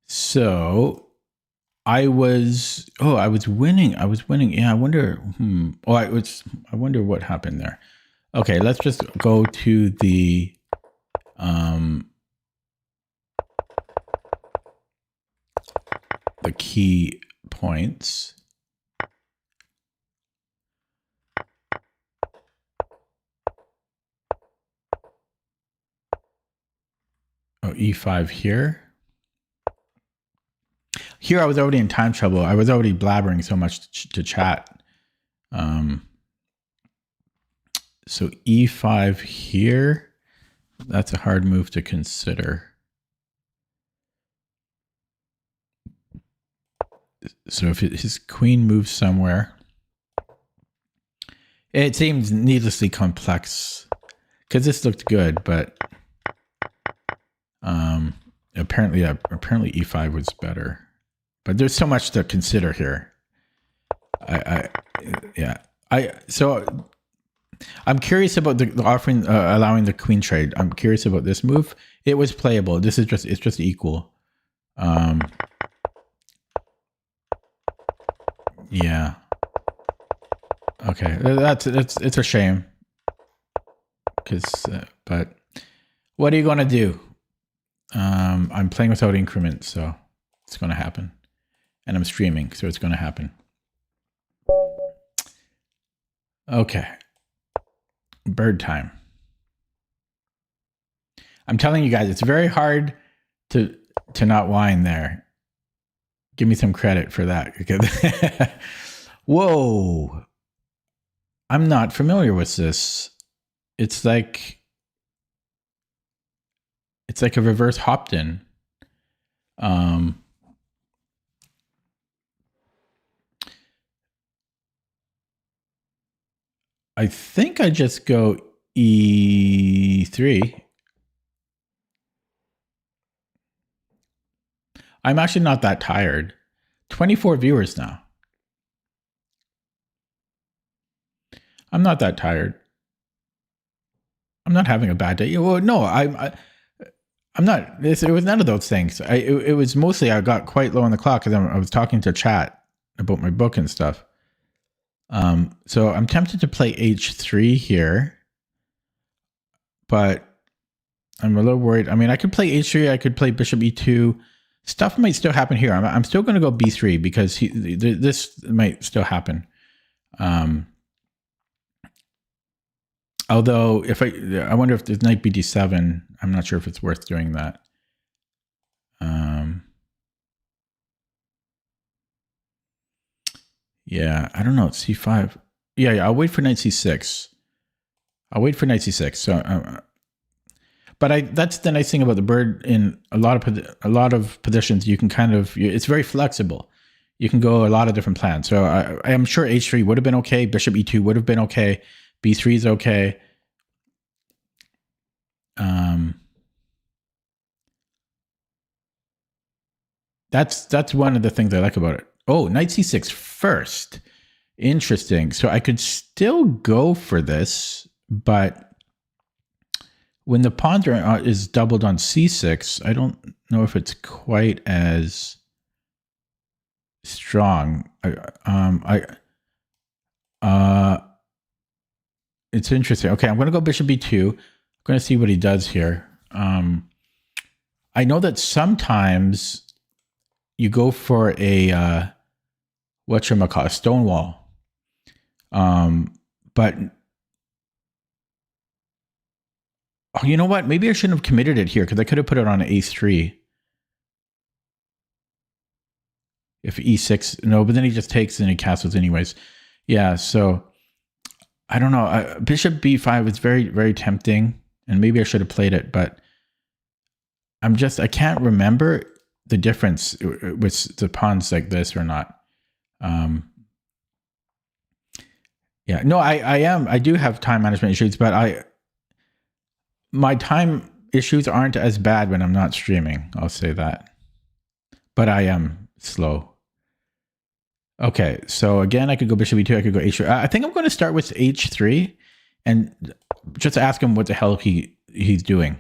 So I was winning. Yeah, I wonder. I wonder what happened there. Okay, let's just go to the key points. Oh, E5 here. Here I was already in time trouble. I was already blabbering so much to chat. So E5 here. That's a hard move to consider. So if his queen moves somewhere, it seems needlessly complex because this looked good, but apparently e5 was better. But there's so much to consider here. So I'm curious about the offering, allowing the queen trade. I'm curious about this move. It was playable. It's just equal. Yeah. Okay, it's a shame. But what are you gonna do? I'm playing without increment, so it's gonna happen, and I'm streaming, so it's gonna happen. Okay, bird time. I'm telling you guys, it's very hard to not whine there. Give me some credit for that. Whoa. I'm not familiar with this. It's like a reverse Hopton. I think I just go E3. I'm actually not that tired. 24 viewers now. I'm not that tired. I'm not having a bad day. Well, no, I'm not. It was none of those things. It was mostly I got quite low on the clock because I was talking to chat about my book and stuff. So I'm tempted to play H3 here, but I'm a little worried. I mean, I could play H3. I could play Bishop E2. Stuff might still happen here. I'm still going to go B3 because this might still happen. Although I wonder if there's knight BD7. I'm not sure if it's worth doing that. Yeah, I don't know. It's C5. Yeah, I'll wait for knight C6. So, but that's the nice thing about the bird. In a lot of positions, you can it's very flexible. You can go a lot of different plans. So I am sure H3 would have been okay. Bishop E2 would have been okay. B3 is okay. That's one of the things I like about it. Oh, knight C6 first. Interesting. So I could still go for this, but when the pawn is doubled on C6, I don't know if it's quite as strong. It's interesting. Okay, I'm going to go Bishop B2. I'm going to see what he does here. I know that sometimes you go for a whatchamacallit, stonewall. But oh, you know what? Maybe I shouldn't have committed it here because I could have put it on A3. If E6, no, but then he just takes and he castles anyways. Yeah, so I don't know. Bishop B5 is very, very tempting, and maybe I should have played it, but I can't remember the difference with the pawns like this or not. Yeah, no, I do have time management issues, but my time issues aren't as bad when I'm not streaming. I'll say that, but I am slow. Okay, so again, I could go Bishop E2, I could go H3. I think I'm going to start with H3 and just ask him what the hell he's doing.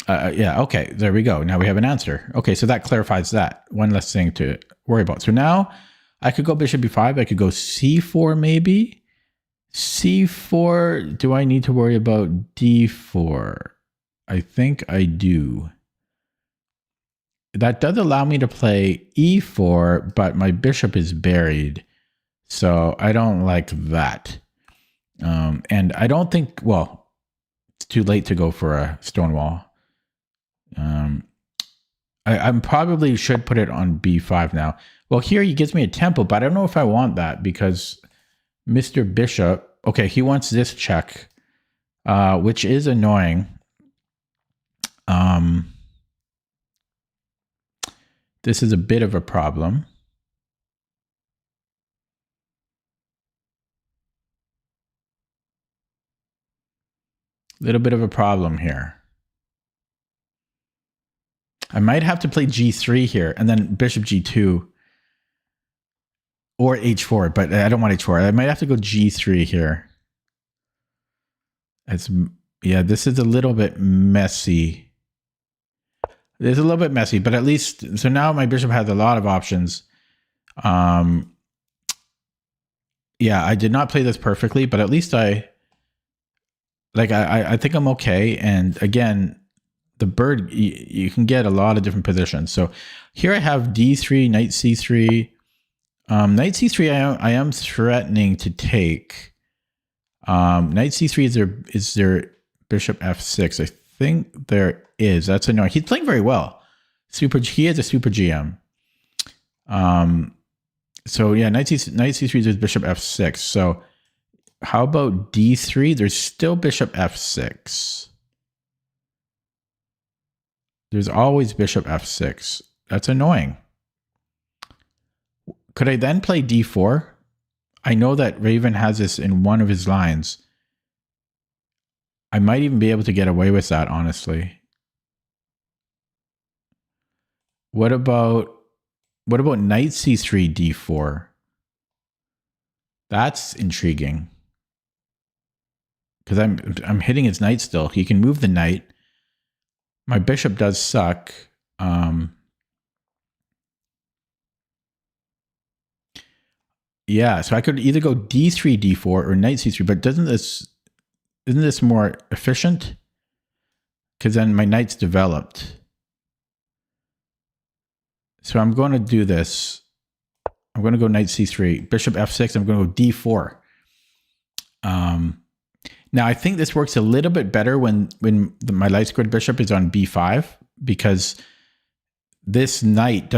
Yeah, okay, there we go. Now we have an answer. Okay, so that clarifies that. One less thing to worry about. So now I could go Bishop B5. I could go C4 maybe. C4, do I need to worry about D4? I think I do. That does allow me to play E4, but my bishop is buried. So I don't like that. And I don't think, well, it's too late to go for a stonewall. I probably should put it on B5 now. Well, here he gives me a tempo, but I don't know if I want that because Mr. Bishop, okay, he wants this check, which is annoying. This is a bit of a problem. Little bit of a problem here. I might have to play g3 here and then bishop g2 or h4, but I don't want h4. I might have to go g3 here. Yeah, this is a little bit messy. It's a little bit messy, but at least, so now my bishop has a lot of options. Yeah, I did not play this perfectly, but at least I think I'm okay. And again, the bird, you can get a lot of different positions. So here I have d3, knight c3. Knight c3, I am threatening to take. Knight c3 is there bishop f6. I think there is. That's annoying. He's playing very well. He is a super GM. So yeah, knight c3 is bishop f6. So how about d3? There's still bishop f6. There's always bishop f6. That's annoying. Could I then play d4? I know that Raven has this in one of his lines. I might even be able to get away with that, honestly. What about knight c3 d4? That's intriguing. Because I'm hitting his knight still. He can move the knight. My bishop does suck. Yeah, so I could either go d3, d4, or knight c3, but isn't this more efficient? Because then my knight's developed. So I'm going to do this. I'm going to go knight c3, bishop f6. I'm going to go d4. Now I think this works a little bit better when my light squared bishop is on b5, because this knight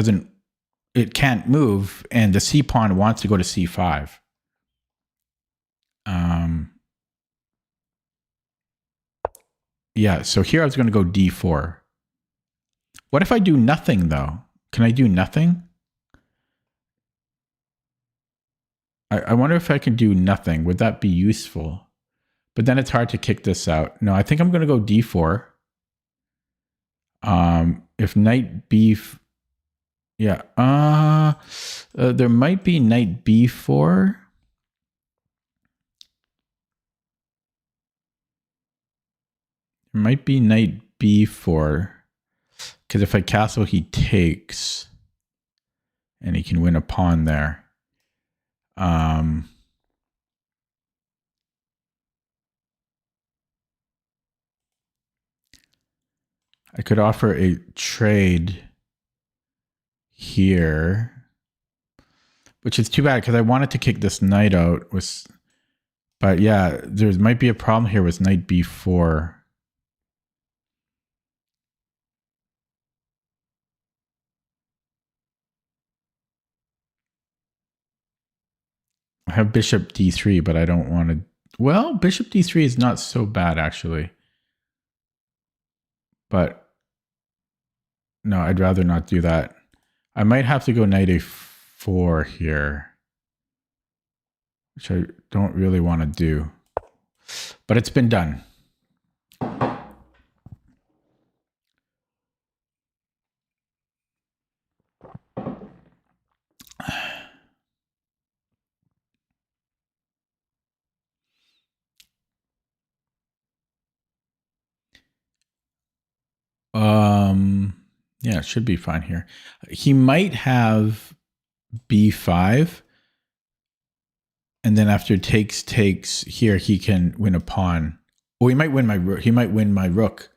can't move, and the c pawn wants to go to c5. Yeah, so here I was going to go d4. What if I do nothing, though? Can I do nothing? I wonder if I can do nothing. Would that be useful? But then it's hard to kick this out. No, I think I'm going to go d4. If knight b... Yeah. There might be knight b4. There might be knight b4. Because if I castle, he takes. And he can win a pawn there. I could offer a trade here, which is too bad because I wanted to kick this knight out. But yeah, there might be a problem here with knight b4. I have bishop d3, but I don't want to... Well, bishop d3 is not so bad, actually. But no, I'd rather not do that. I might have to go knight a4 here, which I don't really want to do. But it's been done. Yeah, it should be fine here. He might have b5, and then after takes here, he can win a pawn. Oh, he might win my rook. He might win my rook.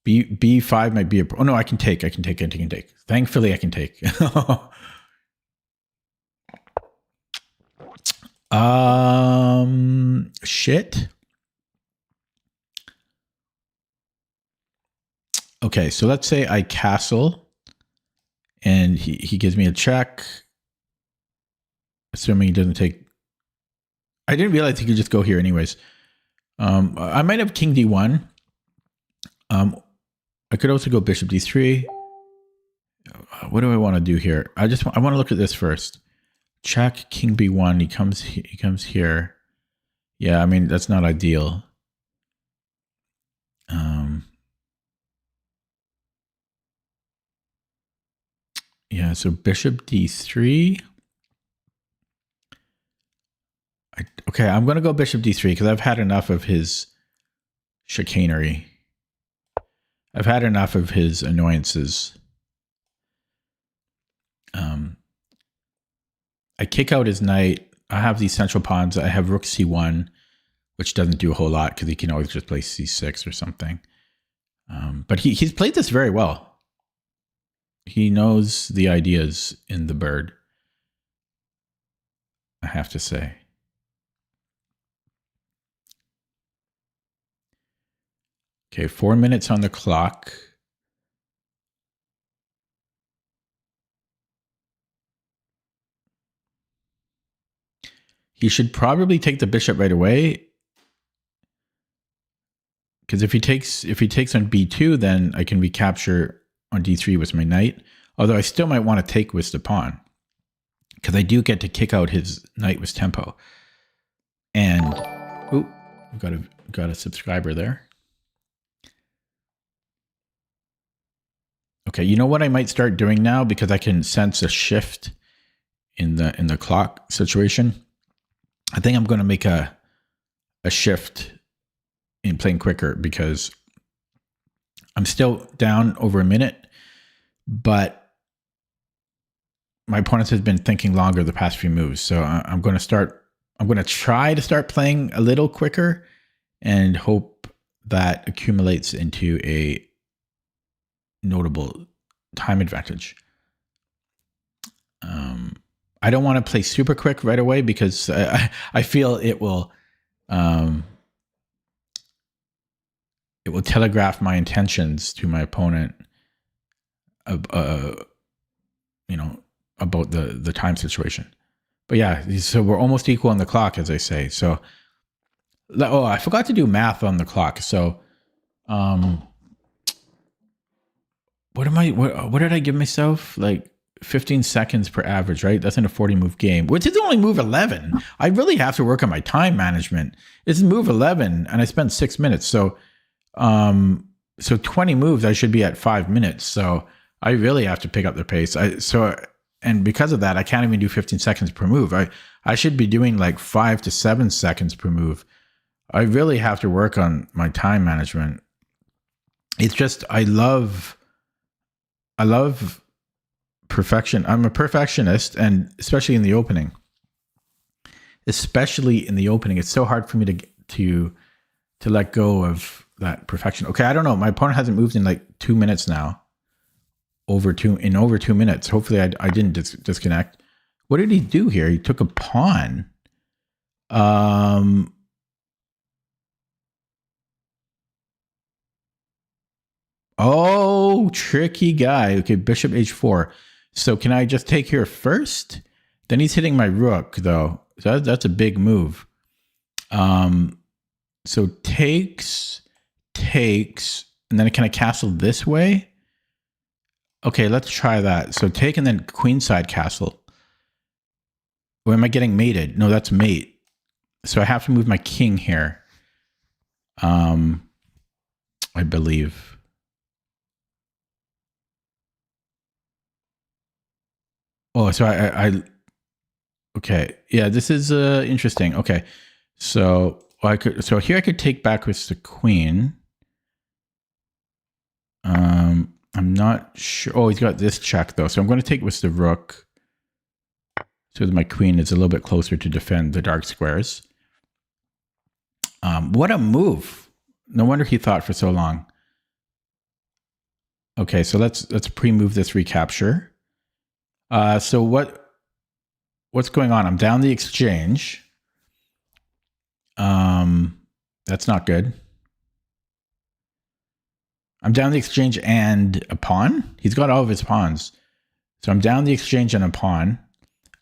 b5 might be a... Oh no, I can take. Thankfully, I can take. Shit. Okay, so let's say I castle and he gives me a check, assuming he doesn't take... I didn't realize he could just go here anyways. I might have king d1. I could also go bishop d3. What do I want to do here? I want to look at this first. Check king b1. He comes here. Yeah, I mean that's not ideal. Yeah, so bishop d3. Okay, I'm going to go bishop d3 because I've had enough of his chicanery. I've had enough of his annoyances. I kick out his knight. I have these central pawns. I have rook c1, which doesn't do a whole lot because he can always just play c6 or something. But he's played this very well. He knows the ideas in the bird, I have to say. Okay, 4 minutes on the clock. He should probably take the bishop right away. Because if he takes on b2, then I can recapture on d3 with my knight. Although I still might want to take with the pawn. Because I do get to kick out his knight with tempo. And ooh, got a subscriber there. Okay, you know what I might start doing now, because I can sense a shift in the clock situation. I think I'm going to make a shift in playing quicker, because I'm still down over a minute, but my opponent has been thinking longer the past few moves. So I'm going to try to start playing a little quicker and hope that accumulates into a notable time advantage. I don't want to play super quick right away, because I feel it will telegraph my intentions to my opponent, about the time situation. But yeah, so we're almost equal on the clock, as I say. So, I forgot to do math on the clock. So, what did I give myself? Like 15 seconds per average, right? That's in a 40 move game, which is only move 11. I really have to work on my time management. It's move 11 and I spent 6 minutes. So 20 moves, I should be at 5 minutes. So I really have to pick up the pace. And because of that, I can't even do 15 seconds per move. I should be doing like 5 to 7 seconds per move. I really have to work on my time management. It's just, I love perfection. I'm a perfectionist, and especially in the opening. It's so hard for me to let go of that perfection. Okay, I don't know. My opponent hasn't moved in like 2 minutes now. Over 2 minutes. Hopefully I didn't disconnect. What did he do here? He took a pawn. Oh, tricky guy. Okay, bishop h4. So can I just take here first? Then he's hitting my rook, though. So that's a big move. So takes, and then can I castle this way? Okay, let's try that. So take and then queenside castle. Or am I getting mated? No, that's mate. So I have to move my king here. I believe. Oh, so I okay. Yeah, this is interesting. Okay. So here I could take back with the queen. I'm not sure. Oh, he's got this check though. So I'm going to take with the rook. So that my queen is a little bit closer to defend the dark squares. What a move. No wonder he thought for so long. Okay, so let's pre-move this recapture. So what's going on? I'm down the exchange. That's not good. I'm down the exchange and a pawn. He's got all of his pawns. So I'm down the exchange and a pawn.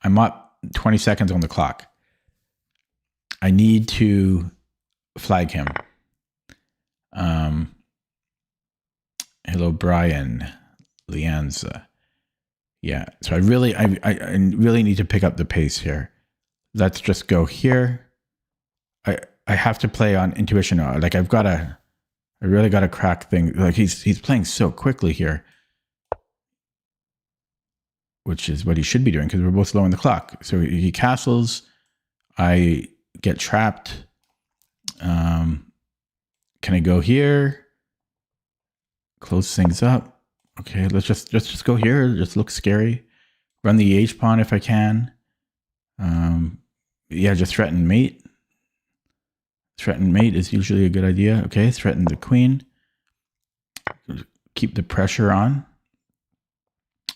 I'm up 20 seconds on the clock. I need to flag him. Hello, Brian. Lianza. Yeah. So I really need to pick up the pace here. Let's just go here. I have to play on intuition. Like I really gotta crack things. Like he's playing so quickly here, which is what he should be doing because we're both low on the clock. So he castles. I get trapped. Can I go here? Close things up. Okay, let's just go here. Just look scary. Run the H pawn if I can. Yeah, just threaten mate. Threaten mate is usually a good idea. Okay, threaten the queen. Keep the pressure on.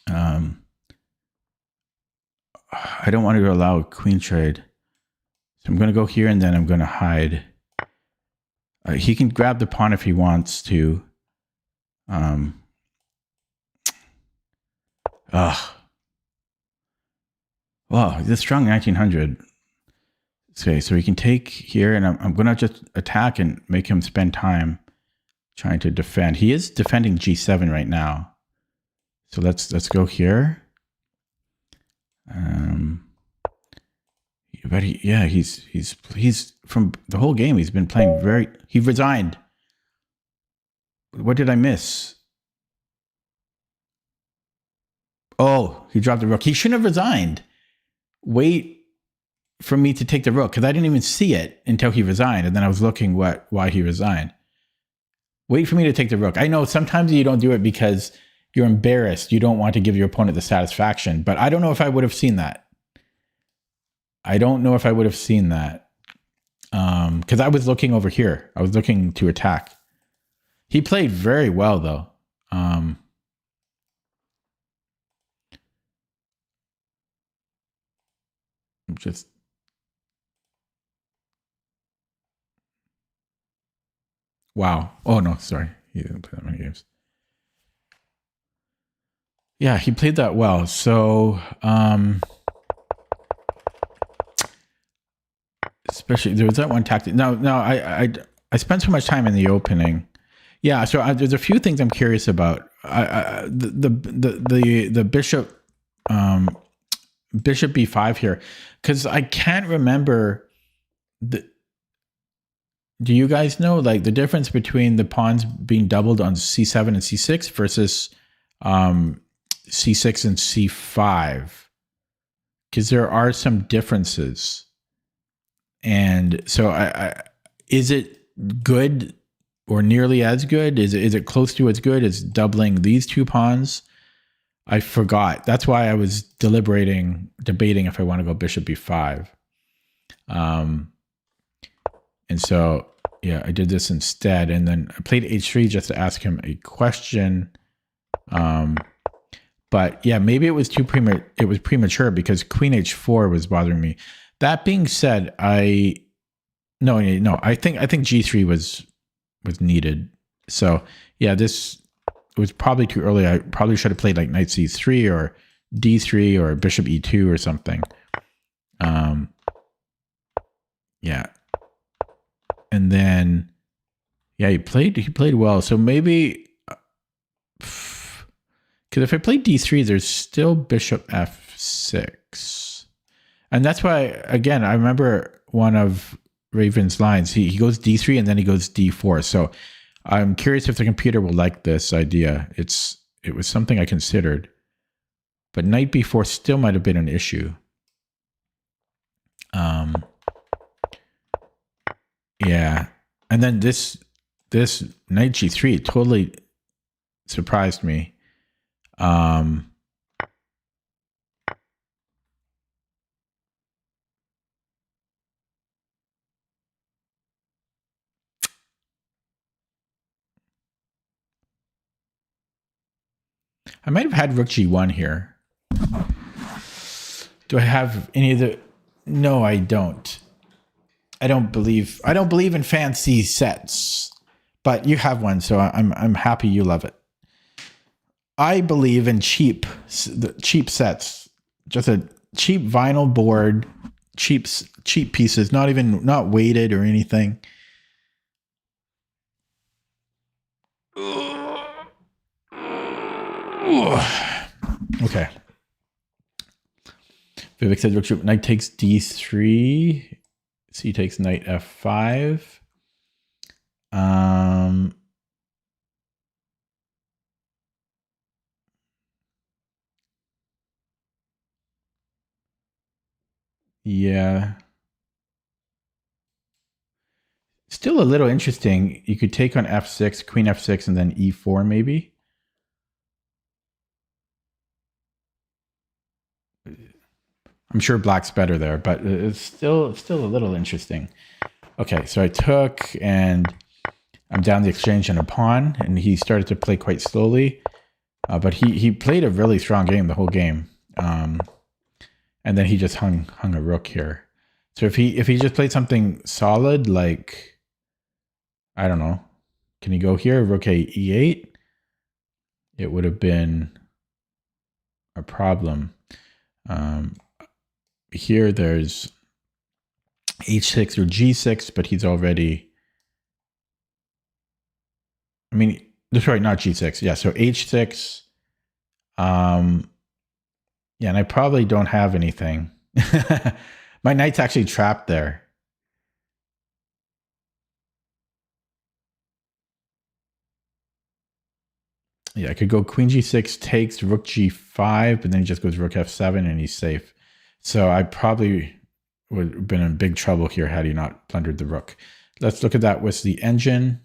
I don't want to allow a queen trade. So I'm going to go here and then I'm going to hide. He can grab the pawn if he wants to. Wow, this strong 1900. Okay, so he can take here, and I'm going to just attack and make him spend time trying to defend. He is defending G7 right now. So let's go here. But he's from the whole game. He's been playing very. He resigned. What did I miss? Oh, he dropped the rook. He shouldn't have resigned. Wait for me to take the rook because I didn't even see it until he resigned, and then I was looking why he resigned. Wait for me to take the rook. I know sometimes you don't do it because you're embarrassed. You don't want to give your opponent the satisfaction, but I don't know if I would have seen that. I don't know if I would have seen that because I was looking over here. I was looking to attack. He played very well though. Just wow. Oh no, sorry. He didn't play that many games. Yeah, he played that well. So especially there was that one tactic. No, I spent so much time in the opening. Yeah, so there's a few things I'm curious about. The bishop bishop b5 here because I can't remember do you guys know like the difference between the pawns being doubled on c7 and c6 versus c6 and c5 because there are some differences, and so is it good or nearly as good? Is it close to as good as doubling these two pawns? I forgot. That's why I was debating if I want to go bishop b5. And so, yeah, I did this instead. And then I played h3 just to ask him a question. But yeah, maybe it was premature because queen h4 was bothering me. That being said, I think g3 was needed. So yeah, this was probably too early. I probably should have played like knight c3 or d3 or bishop e2 or something. Yeah. And then yeah, he played well. So maybe because if I play d3, there's still bishop f6. And that's why, again, I remember one of Raven's lines. He goes d3 and then he goes d4. So I'm curious if the computer will like this idea. It was something I considered. But knight b4 still might have been an issue. Yeah. And then this knight g3 totally surprised me. I might have had rook g1 here. Do I have any of the... No, I don't. I don't believe in fancy sets, but you have one, so I'm happy you love it. I believe in cheap sets, just a cheap vinyl board, cheap pieces, not weighted or anything. Okay. Vivek said rook knight takes d3. C takes knight f5. Yeah. Still a little interesting. You could take on f6, queen f6, and then e4 maybe. I'm sure black's better there, but it's still a little interesting. Okay, so I took, and I'm down the exchange and a pawn, and he started to play quite slowly, but he played a really strong game the whole game, and then he just hung a rook here. So if he just played something solid, like, I don't know, can he go here, rook e8? It would have been a problem. Here there's h6 or g6, but he's already, I mean, that's right, not g6. Yeah, so h6. Yeah, and I probably don't have anything. My knight's actually trapped there. Yeah, I could go queen g6 takes rook g5, but then he just goes rook f7 and he's safe. So I probably would have been in big trouble here had he not plundered the rook. Let's look at that with the engine.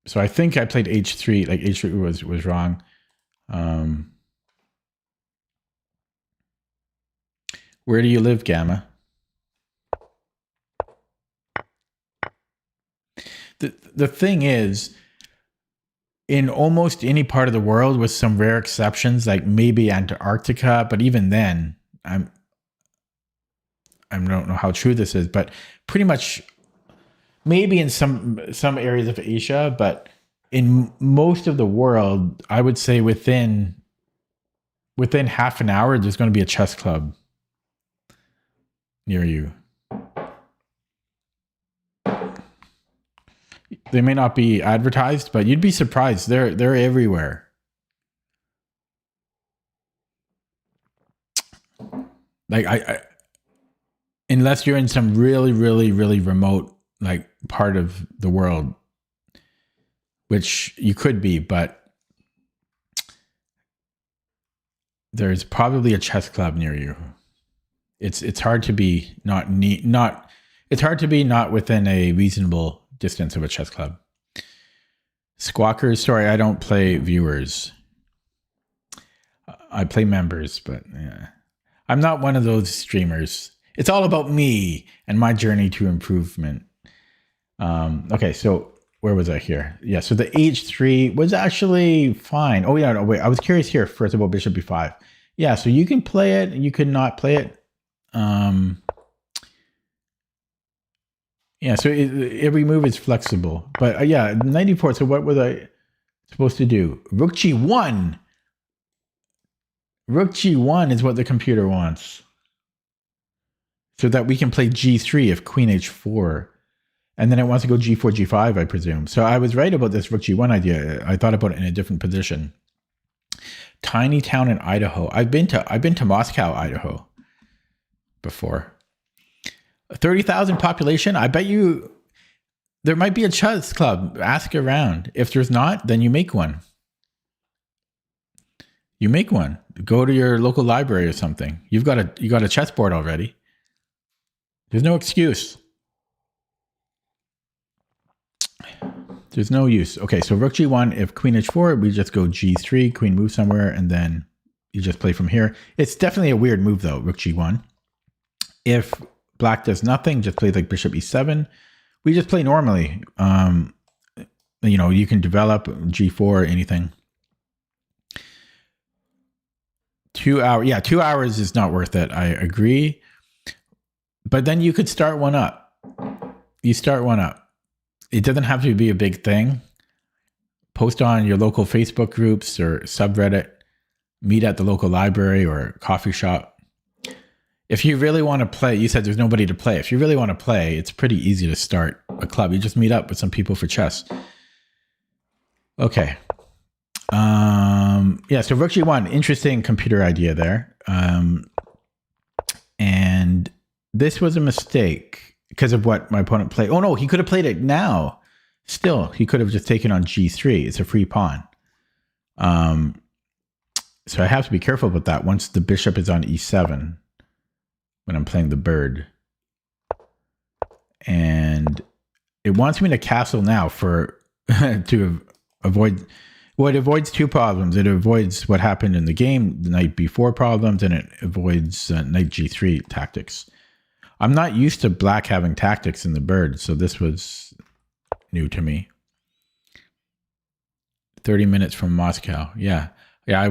So I think I played h3, like h3 was wrong. Where do you live, Gamma? The thing is, in almost any part of the world, with some rare exceptions, like maybe Antarctica, but even then, I don't know how true this is, but pretty much maybe in some areas of Asia, but in most of the world, I would say within half an hour, there's going to be a chess club near you. They may not be advertised, but you'd be surprised. They're everywhere. Like I unless you're in some really, really, really remote like part of the world, which you could be, but there's probably a chess club near you. It's hard to be not within a reasonable distance of a chess club. Squawkers, sorry, I don't play viewers. I play members, but yeah. I'm not one of those streamers. It's all about me and my journey to improvement. Okay, so where was I here? Yeah, so the h3 was actually fine. Oh yeah, no, wait, I was curious here first about bishop b5. Yeah, so you can play it, you could not play it. Yeah, so every move is flexible. But yeah, 94. So what was I supposed to do? Rook g1. Rook g1 is what the computer wants. So that we can play g3 if queen h4. And then it wants to go g4, g5, I presume. So I was right about this rook g1 idea. I thought about it in a different position. Tiny town in Idaho. I've been to Moscow, Idaho before. 30,000 population. I bet you there might be a chess club. Ask around. If there's not, then you make one. You make one. Go to your local library or something. You got a chessboard already. There's no excuse. There's no use. Okay, so rook g1. If queen h4, we just go g3. Queen moves somewhere, and then you just play from here. It's definitely a weird move though. Rook g1. If black does nothing, just play like bishop e7. We just play normally. You can develop g4, anything. 2 hours. Yeah, 2 hours is not worth it. I agree. But then you could start one up. You start one up. It doesn't have to be a big thing. Post on your local Facebook groups or subreddit. Meet at the local library or coffee shop. If you really want to play, you said there's nobody to play. If you really want to play, it's pretty easy to start a club. You just meet up with some people for chess. Okay. Yeah, so rook g1, interesting computer idea there. And this was a mistake because of what my opponent played. Oh no, he could have played it now. Still, he could have just taken on g3. It's a free pawn. So I have to be careful about that once the bishop is on e7 when I'm playing the bird. And it wants me to castle now for to avoid. Well, it avoids two problems. It avoids what happened in the game the night before problems, and it avoids knight g3 tactics. I'm not used to black having tactics in the bird, so this was new to me. 30 minutes from Moscow. Yeah. Yeah, I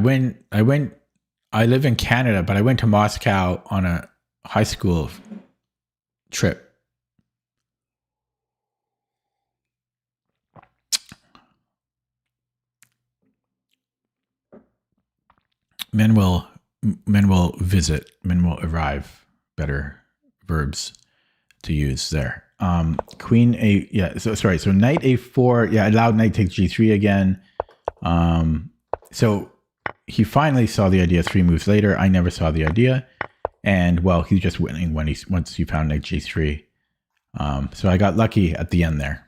live in Canada, but I went to Moscow on a high school trip. Men will visit, men will arrive. Better verbs to use there. Queen a yeah. So sorry. So knight a4. Yeah, allowed knight takes g3 again. So he finally saw the idea 3 moves later. I never saw the idea, and well, he's just winning when once he found knight g3. So I got lucky at the end there.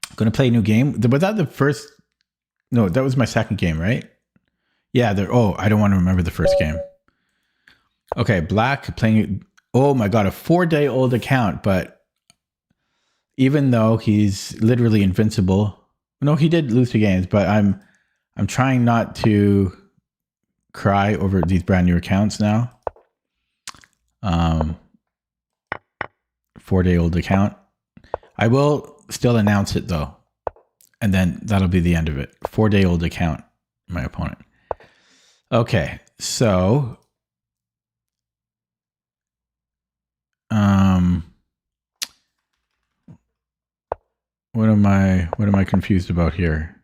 I'm gonna play a new game. Was that the first? No, that was my second game, right? Yeah. Oh, I don't want to remember the first game. Okay, black playing. Oh my god, a 4-day-old account, but even though he's literally invincible, no, he did lose 2 games, but I'm trying not to cry over these brand new accounts now. 4-day-old account. I will still announce it though, and then that'll be the end of it. 4-day-old account, my opponent. Okay, so what am I confused about here?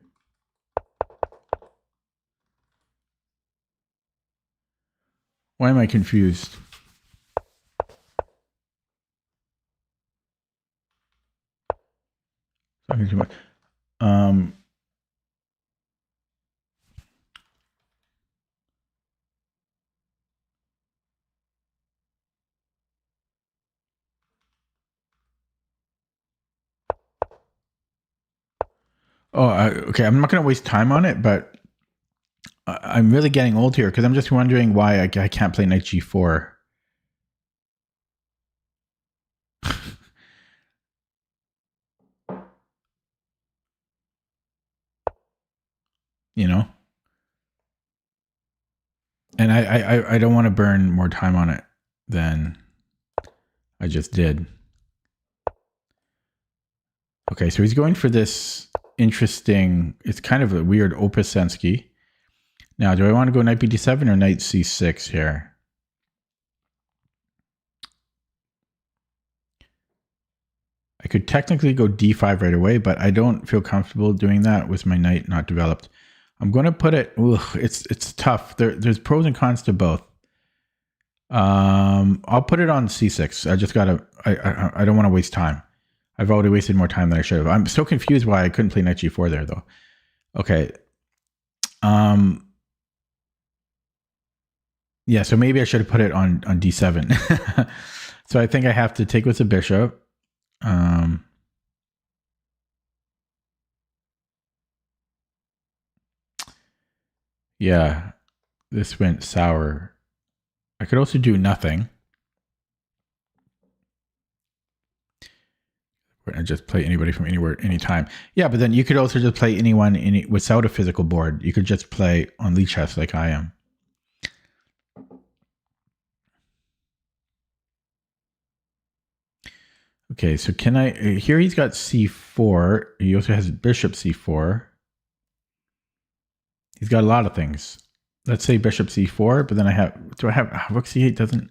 Why am I confused? Talking too much. Okay. I'm not going to waste time on it, but I'm really getting old here because I'm just wondering why I can't play knight g4. You know, and I don't want to burn more time on it than I just did. Okay, so he's going for this interesting. It's kind of a weird Opusensky. Now, do I want to go knight b7 or knight c6 here? I could technically go d5 right away, but I don't feel comfortable doing that with my knight not developed. I'm going to put it. It's tough. There's pros and cons to both. I'll put it on c6. I just gotta. I don't want to waste time. I've already wasted more time than I should have. I'm so confused why I couldn't play knight g4 there though. Okay. Yeah. So maybe I should have put it on d7. So I think I have to take with the bishop. Yeah, this went sour. I could also do nothing. And just play anybody from anywhere, anytime. Yeah, but then you could also just play anyone without a physical board. You could just play on Lichess like I am. Okay, so can I... Here he's got c4. He also has bishop c4. He's got a lot of things. Let's say bishop c4, but then I have... Do I have... Rook c8 doesn't...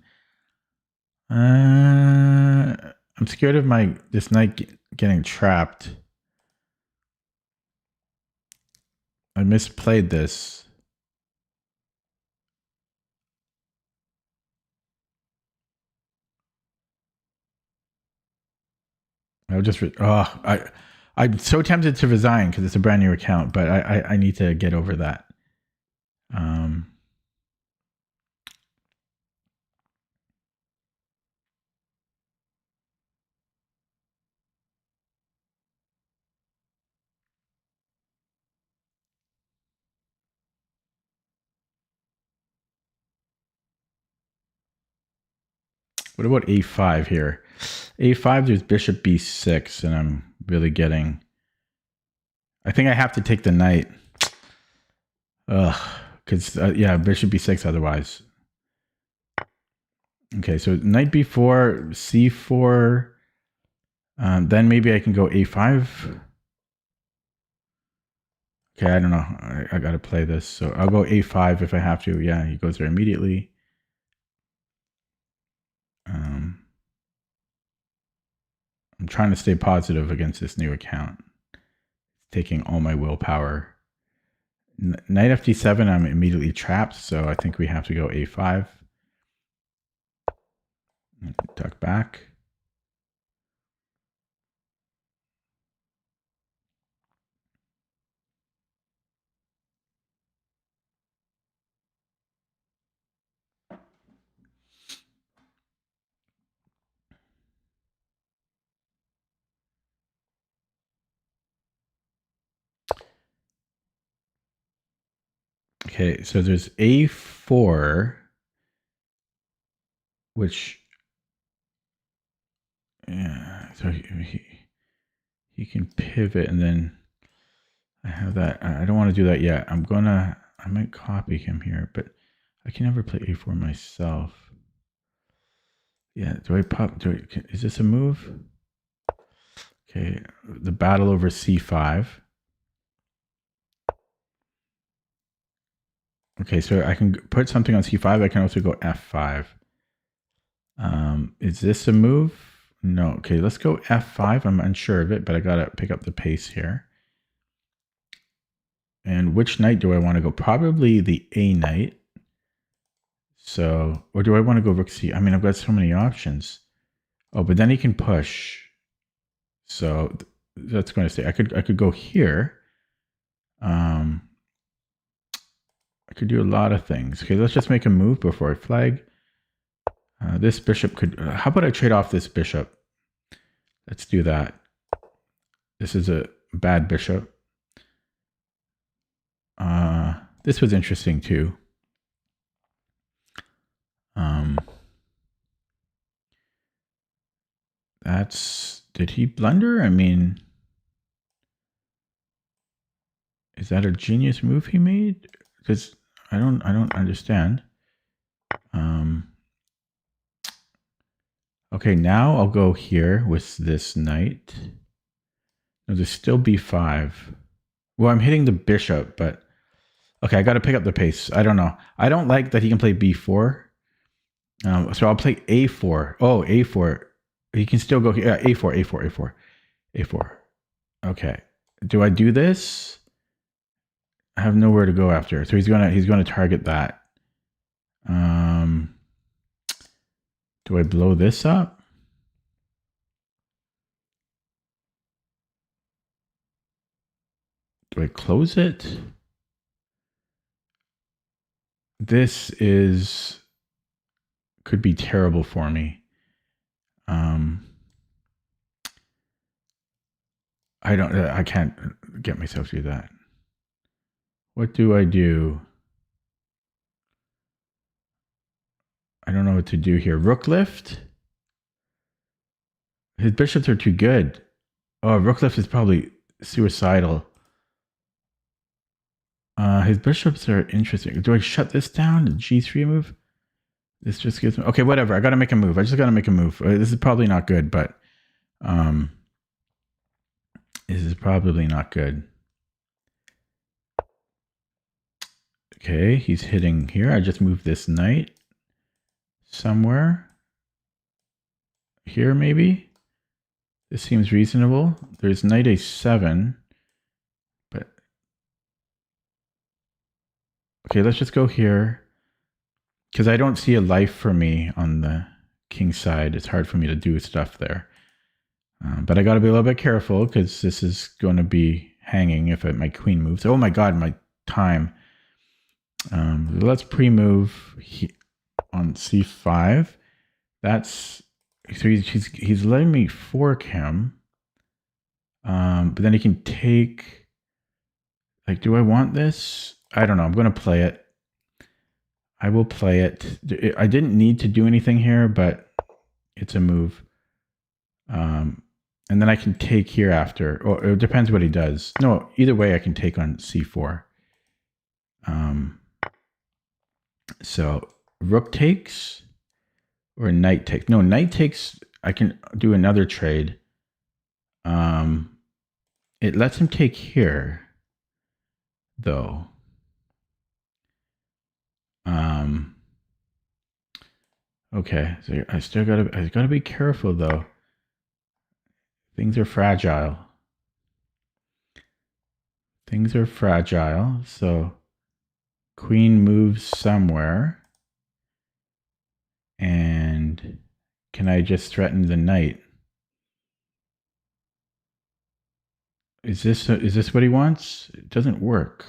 I'm scared of this knight getting trapped. I misplayed this. I'll just... I'm so tempted to resign because it's a brand new account, but I need to get over that. What about a5 here? a5, there's bishop b6, and I'm really getting... I think I have to take the knight. Ugh, because, yeah, bishop b6 otherwise. Okay, so knight b4, c4, then maybe I can go a5. Okay, I don't know. I got to play this. So I'll go a5 if I have to. Yeah, he goes there immediately. I'm trying to stay positive against this new account. Taking all my willpower. Knight fd7, I'm immediately trapped, so I think we have to go a5. Duck back. Okay, so there's a4, which, yeah, so he can pivot, and then I have that. I don't want to do that yet. I might copy him here, but I can never play a4 myself. Yeah, is this a move? Okay, the battle over c5. Okay, so I can put something on c5. I can also go f5. Is this a move? No. Okay, let's go f5. I'm unsure of it, but I gotta pick up the pace here. And which knight do I want to go? Probably the a knight. So, or do I want to go rook c? I mean, I've got so many options. Oh, but then he can push. So that's going to say I could go here. I could do a lot of things. Okay, let's just make a move before I flag. This bishop could... how about I trade off this bishop? Let's do that. This is a bad bishop. This was interesting too. Did he blunder? I mean, is that a genius move he made? Because I don't understand. Okay, now I'll go here with this knight. No, there's still b5. Well, I'm hitting the bishop, but okay, I got to pick up the pace. I don't know. I don't like that he can play b4. So I'll play a4. Oh, a4. He can still go here. Yeah, a4, a4, a4, a4. Okay. Do I do this? I have nowhere to go after. So he's gonna target that. Do I blow this up? Do I close it? This could be terrible for me. I can't get myself to do that. What do I do? I don't know what to do here. Rook lift? His bishops are too good. Oh, rook lift is probably suicidal. His bishops are interesting. Do I shut this down? The g3 move? This just gives me... Okay, whatever. I got to make a move. I just got to make a move. This is probably not good, but... this is probably not good. Okay, he's hitting here. I just moved this knight somewhere. Here, maybe? This seems reasonable. There's knight a7. But... okay, let's just go here. Because I don't see a life for me on the king side. It's hard for me to do stuff there. But I got to be a little bit careful because this is going to be hanging if my queen moves. Oh my god, my time. Let's pre-move on c5. That's so he's letting me fork him. But then he can take. Like, do I want this? I don't know. I'm going to play it. I will play it. I didn't need to do anything here, but it's a move. And then I can take here after. Or it depends what he does. No, either way, I can take on c4. So rook takes or knight takes. No, knight takes. I can do another trade. It lets him take here, though. Okay, so I gotta be careful though. Things are fragile. Things are fragile, so queen moves somewhere. And can I just threaten the knight? Is this what he wants? It doesn't work.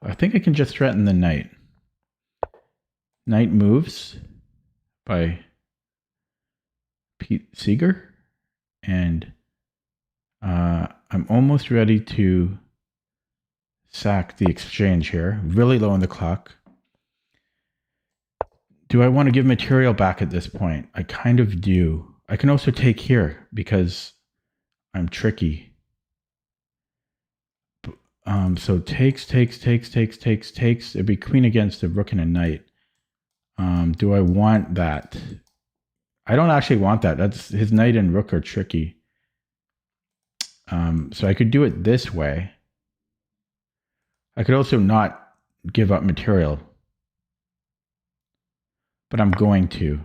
I think I can just threaten the knight. Knight moves by Pete Seeger. And I'm almost ready to sack the exchange here. Really low on the clock. Do I want to give material back at this point? I kind of do. I can also take here because I'm tricky. So takes. It'd be queen against a rook and a knight. Do I want that? I don't actually want that. That's his knight and rook are tricky. So I could do it this way. I could also not give up material, but I'm going to.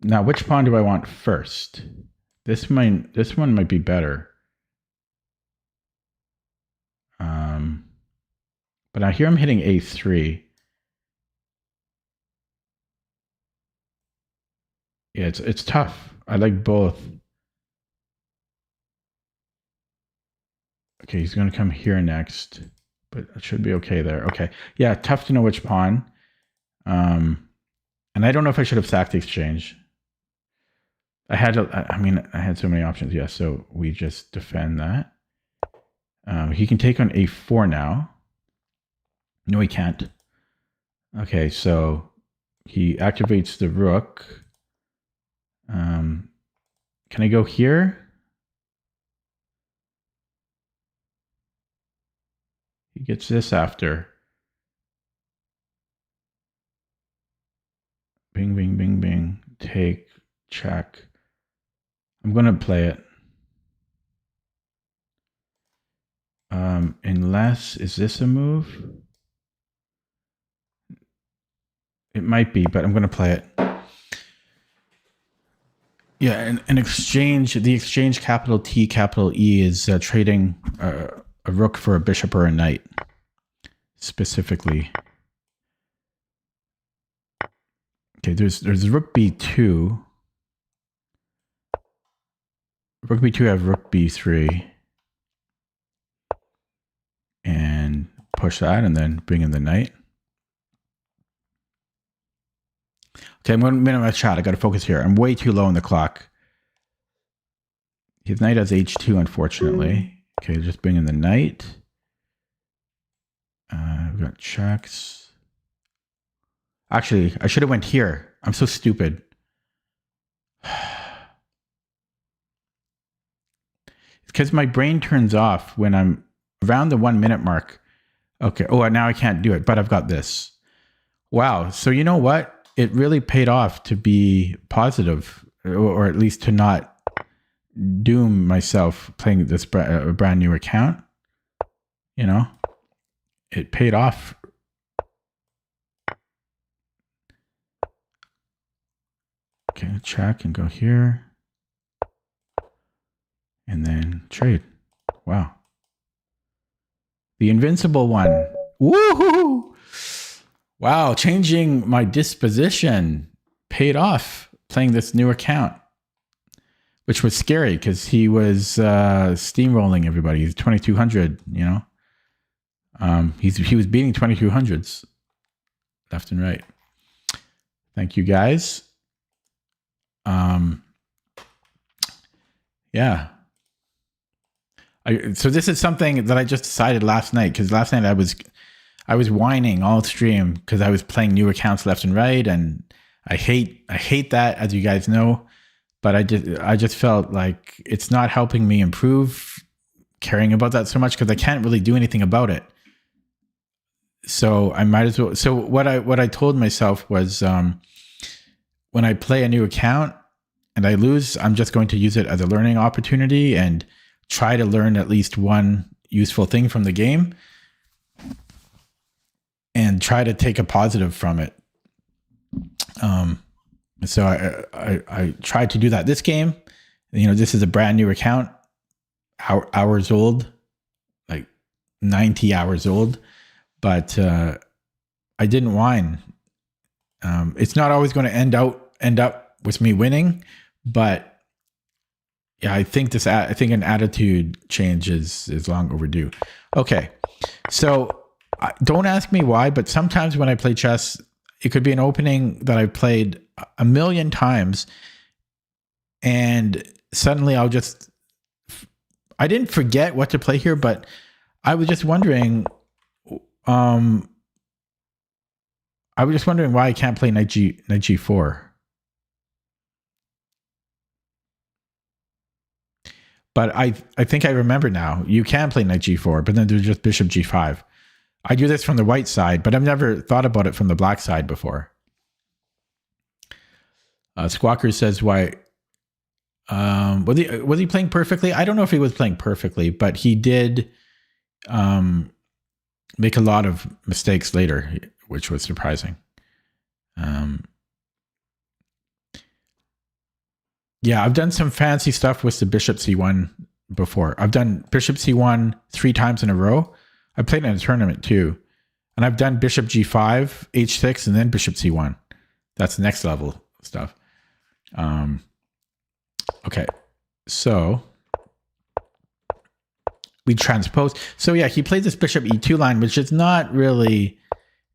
Now, which pawn do I want first? This one might be better. But now here I'm hitting a3. Yeah, it's tough. I like both. Okay, he's going to come here next, but it should be okay there. Okay, yeah, tough to know which pawn. And I don't know if I should have sacked the exchange. I had so many options. Yeah, so we just defend that. He can take on a4 now. No, he can't. Okay, so he activates the rook. Can I go here? He gets this after. Bing, bing, bing, bing. Take, check. I'm going to play it. Unless, is this a move? It might be, but I'm going to play it. Yeah, an exchange, the exchange capital T, capital E is trading a rook for a bishop or a knight, specifically. Okay, there's rook b2. Rook b2, I have rook b3. And push that and then bring in the knight. Okay, I'm going to minimize chat. I got to focus here. I'm way too low on the clock. His knight has h2, unfortunately. Okay, just bring in the knight. We've got checks. Actually, I should have went here. I'm so stupid. It's because my brain turns off when I'm around the 1 minute mark. Okay. Oh, now I can't do it, but I've got this. Wow. So you know what? It really paid off to be positive, or at least to not doom myself playing this brand new account. You know, it paid off. Okay, check and go here. And then trade. Wow. The invincible one. Woohoo! Wow, changing my disposition paid off playing this new account. which was scary because he was steamrolling everybody. He's 2200, you know. He was beating 2200s left and right. Thank you guys. Yeah. So this is something that I just decided last night, because last night I was whining all stream because I was playing new accounts left and right, and I hate that, as you guys know. But I just felt like it's not helping me improve caring about that so much, because I can't really do anything about it. So I might as well. So what I told myself was, when I play a new account and I lose, I'm just going to use it as a learning opportunity and try to learn at least one useful thing from the game and try to take a positive from it. So I tried to do that this game. You know, this is a brand new account, hours old, like 90 hours old, but I didn't whine. It's not always going to end up with me winning, but yeah, I think an attitude change is long overdue. Okay, so don't ask me why, but sometimes when I play chess, it could be an opening that I've played a million times, and suddenly I didn't forget what to play here, but I was just wondering, why I can't play knight g4. But I think I remember now. You can play knight g4, but then there's just bishop g5. I do this from the white side, but I've never thought about it from the black side before. Squawker says, why... was he playing perfectly? I don't know if he was playing perfectly, but he did make a lot of mistakes later, which was surprising. Yeah, I've done some fancy stuff with the bishop c1 before. I've done bishop c1 3 times in a row. I played in a tournament too. And I've done bishop g5, h6, and then bishop c1. That's next level stuff. Okay, so we transpose. So yeah, he played this bishop e2 line, which is not really,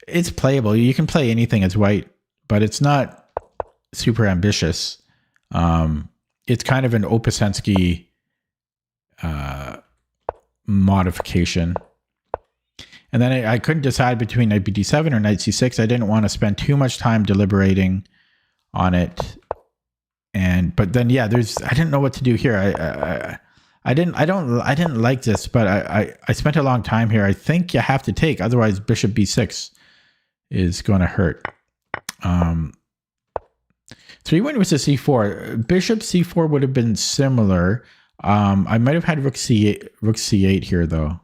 it's playable. You can play anything as white, but it's not super ambitious. It's kind of an Opasensky modification. And then I couldn't decide between knight bd7 or knight c6. I didn't want to spend too much time deliberating on it. But then yeah, I didn't know what to do here. I didn't like this, but I spent a long time here. I think you have to take, otherwise bishop b6 is going to hurt. So he went with the c4. Bishop c4 would have been similar. I might have had rook c8 here though.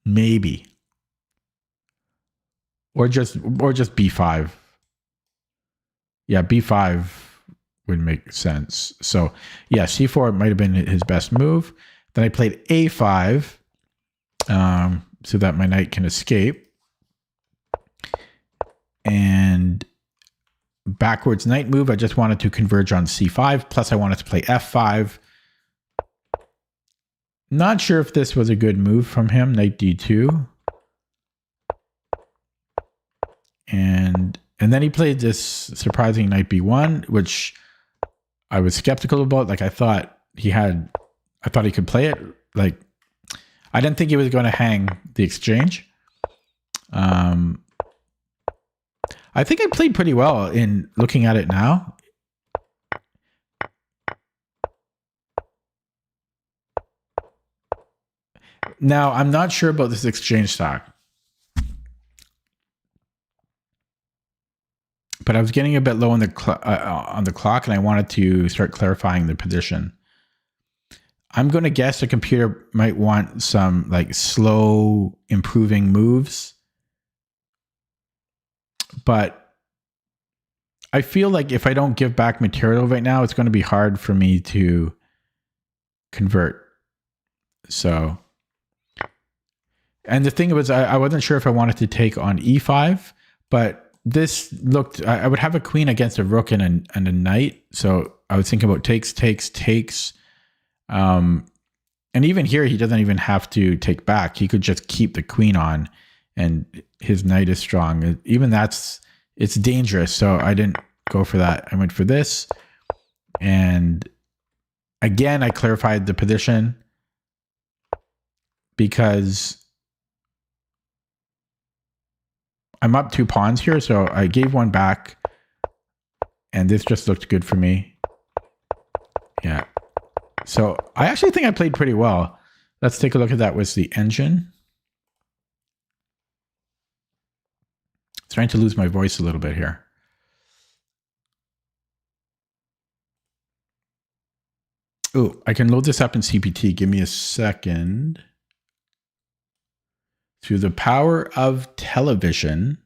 Maybe. Or just b5. Yeah, b5 would make sense. So yeah, c4 might have been his best move. Then I played a5, so that my knight can escape. And backwards knight move, I just wanted to converge on c5, plus I wanted to play f5. Not sure if this was a good move from him, knight d2. And then he played this surprising knight b1, which I was skeptical about. Like I thought he could play it. Like I didn't think he was going to hang the exchange. I think I played pretty well in looking at it now. Now, I'm not sure about this exchange stack. But I was getting a bit low on the clock, and I wanted to start clarifying the position. I'm going to guess the computer might want some like slow improving moves. But I feel like if I don't give back material right now, it's going to be hard for me to convert. So, and the thing was, I wasn't sure if I wanted to take on e5, but this looked, I would have a queen against a rook and a knight. So I was thinking about takes. And even here, he doesn't even have to take back. He could just keep the queen on, and his knight is strong. Even it's dangerous. So I didn't go for that. I went for this. And again, I clarified the position because I'm up 2 pawns here. So I gave one back, and this just looked good for me. Yeah. So I actually think I played pretty well. Let's take a look at that with the engine. Trying to lose my voice a little bit here. Oh, I can load this up in CPT. Give me a second. Through the power of television,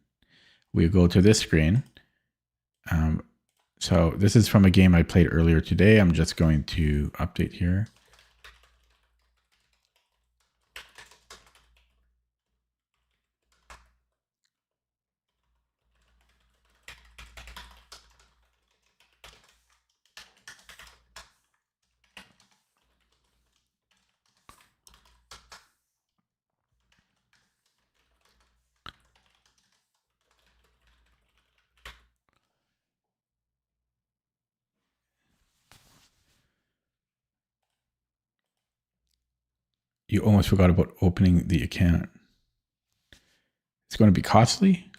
we go to this screen. So this is from a game I played earlier today. I'm just going to update here. You almost forgot about opening the account. It's going to be costly?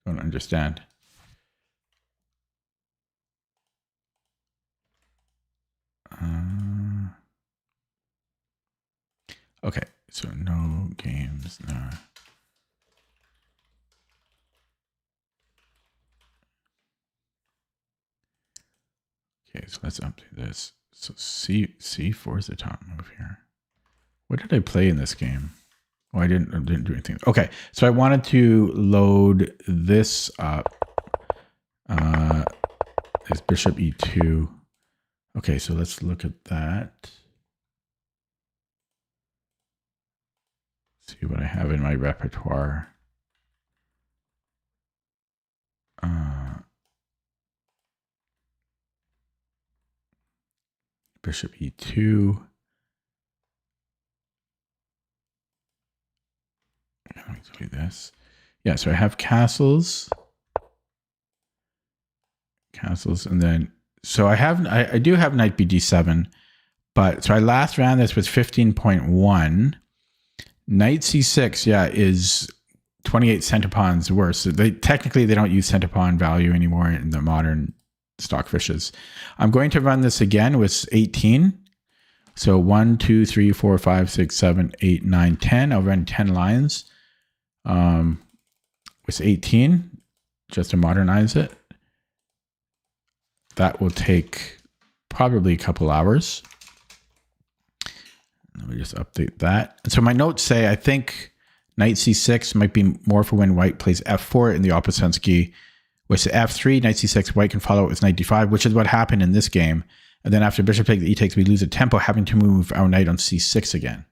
I don't understand. Okay, so no games, no. Okay, so let's update this. So C4 is the top move here. What did I play in this game? Oh, I didn't do anything. Okay, so I wanted to load this up. As bishop e2. Okay, so let's look at that. See what I have in my repertoire. Bishop e2. Let me do this. Yeah, so I have castles. And then so I do have knight bd7, but so I last ran this with 15.1. Knight c6, yeah, is 28 centipawns worse. So technically they don't use centipawn value anymore in the modern stockfishes. I'm going to run this again with 18. So 1, 2, 3, 4, 5, 6, 7, 8, 9, 10. I'll run 10 lines with 18 just to modernize it. That will take probably a couple hours. Let me just update that. And so my notes say I think knight c6 might be more for when white plays f4 in the Opasensky. With f3, knight c6, white can follow it with knight d5, which is what happened in this game. And then after bishop takes e takes, we lose a tempo, having to move our knight on c6 again.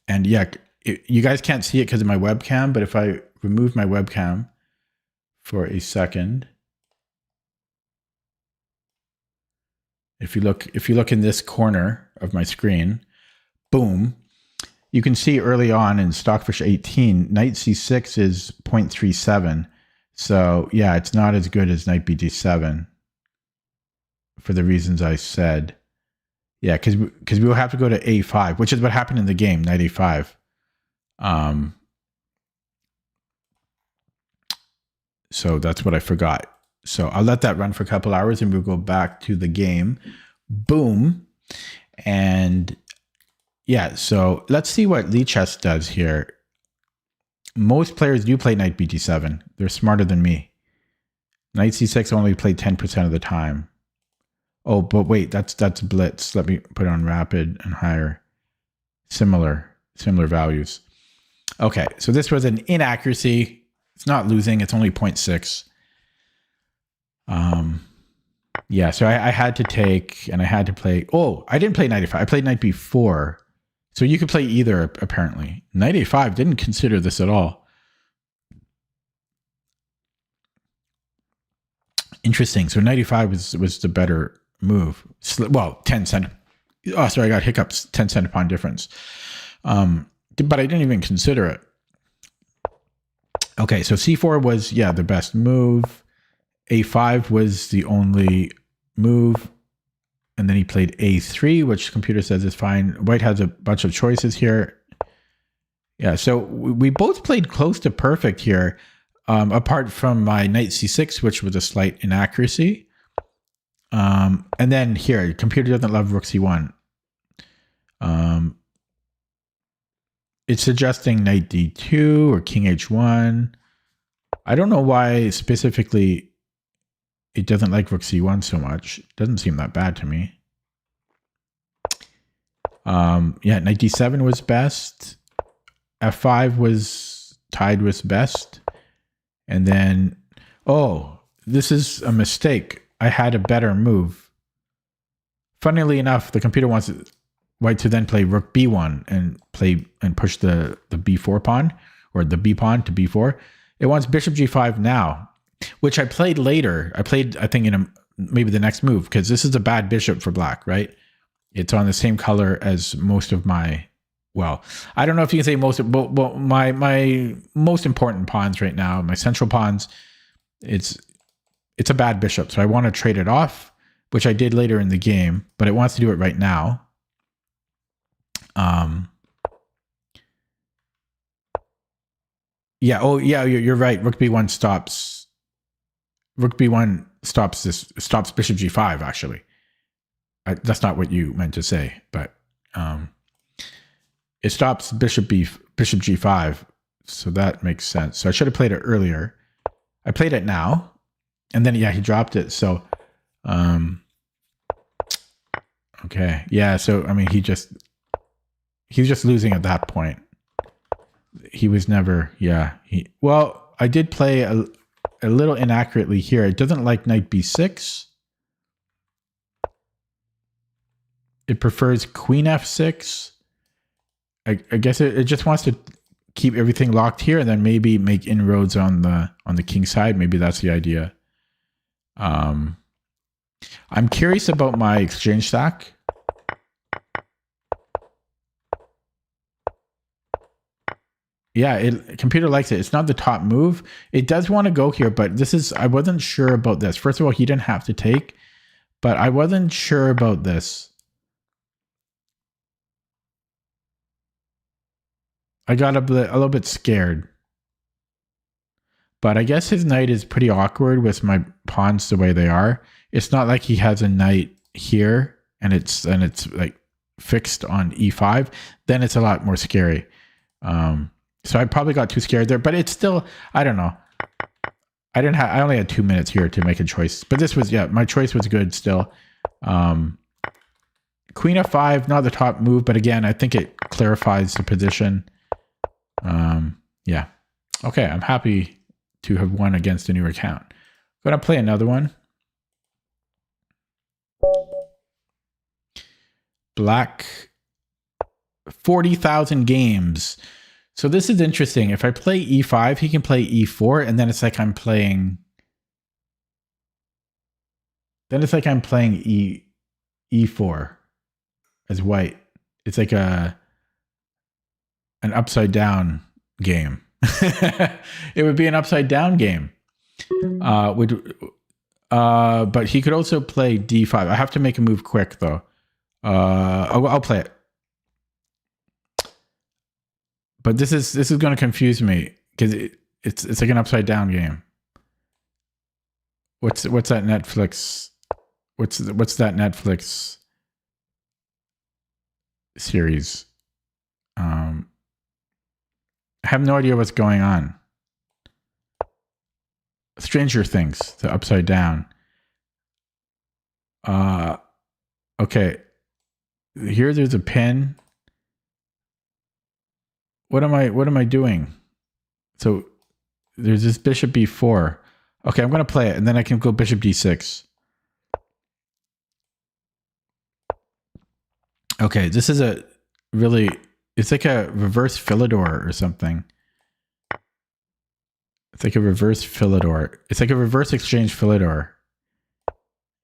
And yeah, you guys can't see it because of my webcam, but if I remove my webcam for a second, if you look in this corner of my screen, boom, you can see early on in Stockfish 18, knight c6 is 0.37. So yeah, it's not as good as knight bd7 for the reasons I said. Yeah, because we will have to go to a5, which is what happened in the game, knight a5. So that's what I forgot. So I'll let that run for a couple hours and we'll go back to the game. Boom. And yeah, so let's see what Lichess does here. Most players do play knight bd7. They're smarter than me. Knight c6 only played 10% of the time. Oh, but wait, that's blitz. Let me put it on rapid and higher. Similar values. Okay, so this was an inaccuracy. It's not losing. It's only 0.6. Yeah, so I had to take, and I had to play. Oh, I didn't play knight a5. I played knight b4. So you could play either, apparently. Knight a5 didn't consider this at all. Interesting. So knight e5 was the better move. Well, 10 cent. Oh, sorry, I got hiccups. 10 cent pawn difference. But I didn't even consider it. Okay, so c4 was, yeah, the best move. a5 was the only move. And then he played a3, which computer says is fine. White has a bunch of choices here. Yeah, so we both played close to perfect here, apart from my knight c6, which was a slight inaccuracy. And then here, computer doesn't love rook c1. It's suggesting knight d2 or king h1. I don't know why specifically it doesn't like rook c1 so much. It doesn't seem that bad to me. Yeah, knight d7 was best. f5 was tied with best. And then, oh, this is a mistake. I had a better move. Funnily enough, the computer wants white to then play rook b1 and push the b4 pawn, or the b pawn to b4. It wants bishop g5 now, which I played later. I played, I think, in maybe the next move, because this is a bad bishop for black, right? It's on the same color as most of my, well, I don't know if you can say most of, but my most important pawns right now, my central pawns, it's a bad bishop. So I want to trade it off, which I did later in the game, but it wants to do it right now. Yeah. Oh, yeah. You're right. Rook b1 stops. Rook b1 stops bishop g5. Actually, that's not what you meant to say, but it stops bishop g5. So that makes sense. So I should have played it earlier. I played it now, and then yeah, he dropped it. So, okay, yeah. So I mean, he's just losing at that point. He was never, yeah. Well, I did play a little inaccurately here. It doesn't like knight b6. It prefers queen f6. I guess it just wants to keep everything locked here and then maybe make inroads on the king side. Maybe that's the idea. I'm curious about my exchange stack. Yeah, computer likes it. It's not the top move. It does want to go here, but I wasn't sure about this. First of all, he didn't have to take, but I wasn't sure about this. I got a little bit scared. But I guess his knight is pretty awkward with my pawns the way they are. It's not like he has a knight here and it's like fixed on e5. Then it's a lot more scary. So I probably got too scared there, but it's still, I don't know. I only had 2 minutes here to make a choice, but this was, yeah, my choice was good still. Queen f5, not the top move, but again, I think it clarifies the position. Yeah. Okay, I'm happy to have won against a new account. I'm going to play another one. Black, 40,000 games. So this is interesting. If I play e5, he can play e4, and then it's like I'm playing... Then it's like I'm playing e4 as white. It's like an upside down game. It would be an upside down game. But he could also play d5. I have to make a move quick though. I'll play it. But this is going to confuse me because it's like an upside down game. What's that Netflix? What's that Netflix series? I have no idea what's going on. Stranger Things, the upside down. Okay. Here there's a pin. What am I doing? So there's this bishop b4. Okay, I'm going to play it and then I can go bishop d6. Okay, this is it's like a reverse Philidor or something. It's like a reverse Philidor. It's like a reverse exchange Philidor.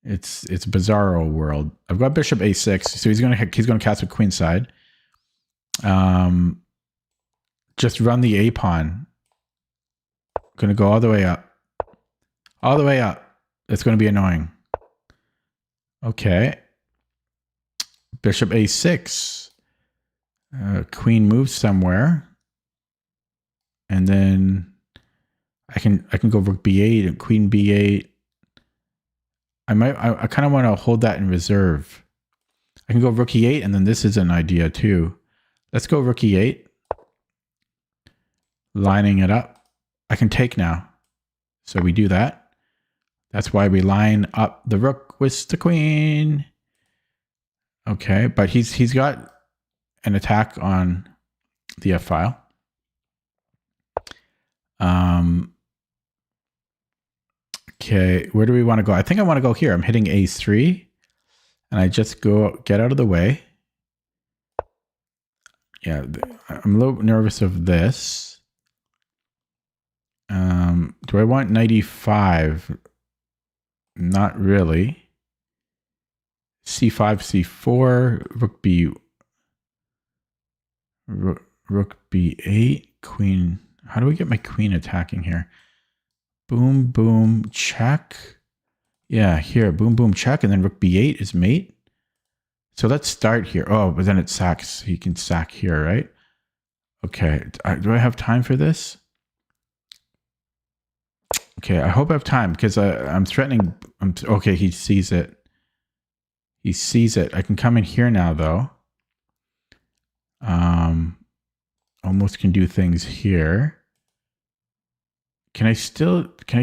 It's bizarro world. I've got bishop a6, so he's gonna cast with queenside. Just run the a pawn. Gonna go all the way up. All the way up. It's gonna be annoying. Okay. Bishop a6. Queen moves somewhere. And then I can go rook b8 and queen b8. I kind of want to hold that in reserve. I can go rook e8, and then this is an idea too. Let's go rook e8. Lining it up. I can take now. So we do that. That's why we line up the rook with the queen. Okay, but he's got an attack on the f file. Okay, where do we want to go? I think I want to go here. I'm hitting a3, and I just get out of the way. Yeah, I'm a little nervous of this. Do I want knight e5? Not really. c5, c4, rook b8, queen. How do we get my queen attacking here? Boom, boom, check. Yeah, here, boom, boom, check, and then rook b8 is mate. So let's start here. Oh, but then it sacks. He can sack here, right? Okay, do I have time for this? Okay, I hope I have time because I'm threatening. Okay, he sees it. He sees it. I can come in here now, though. Almost can do things here. Can I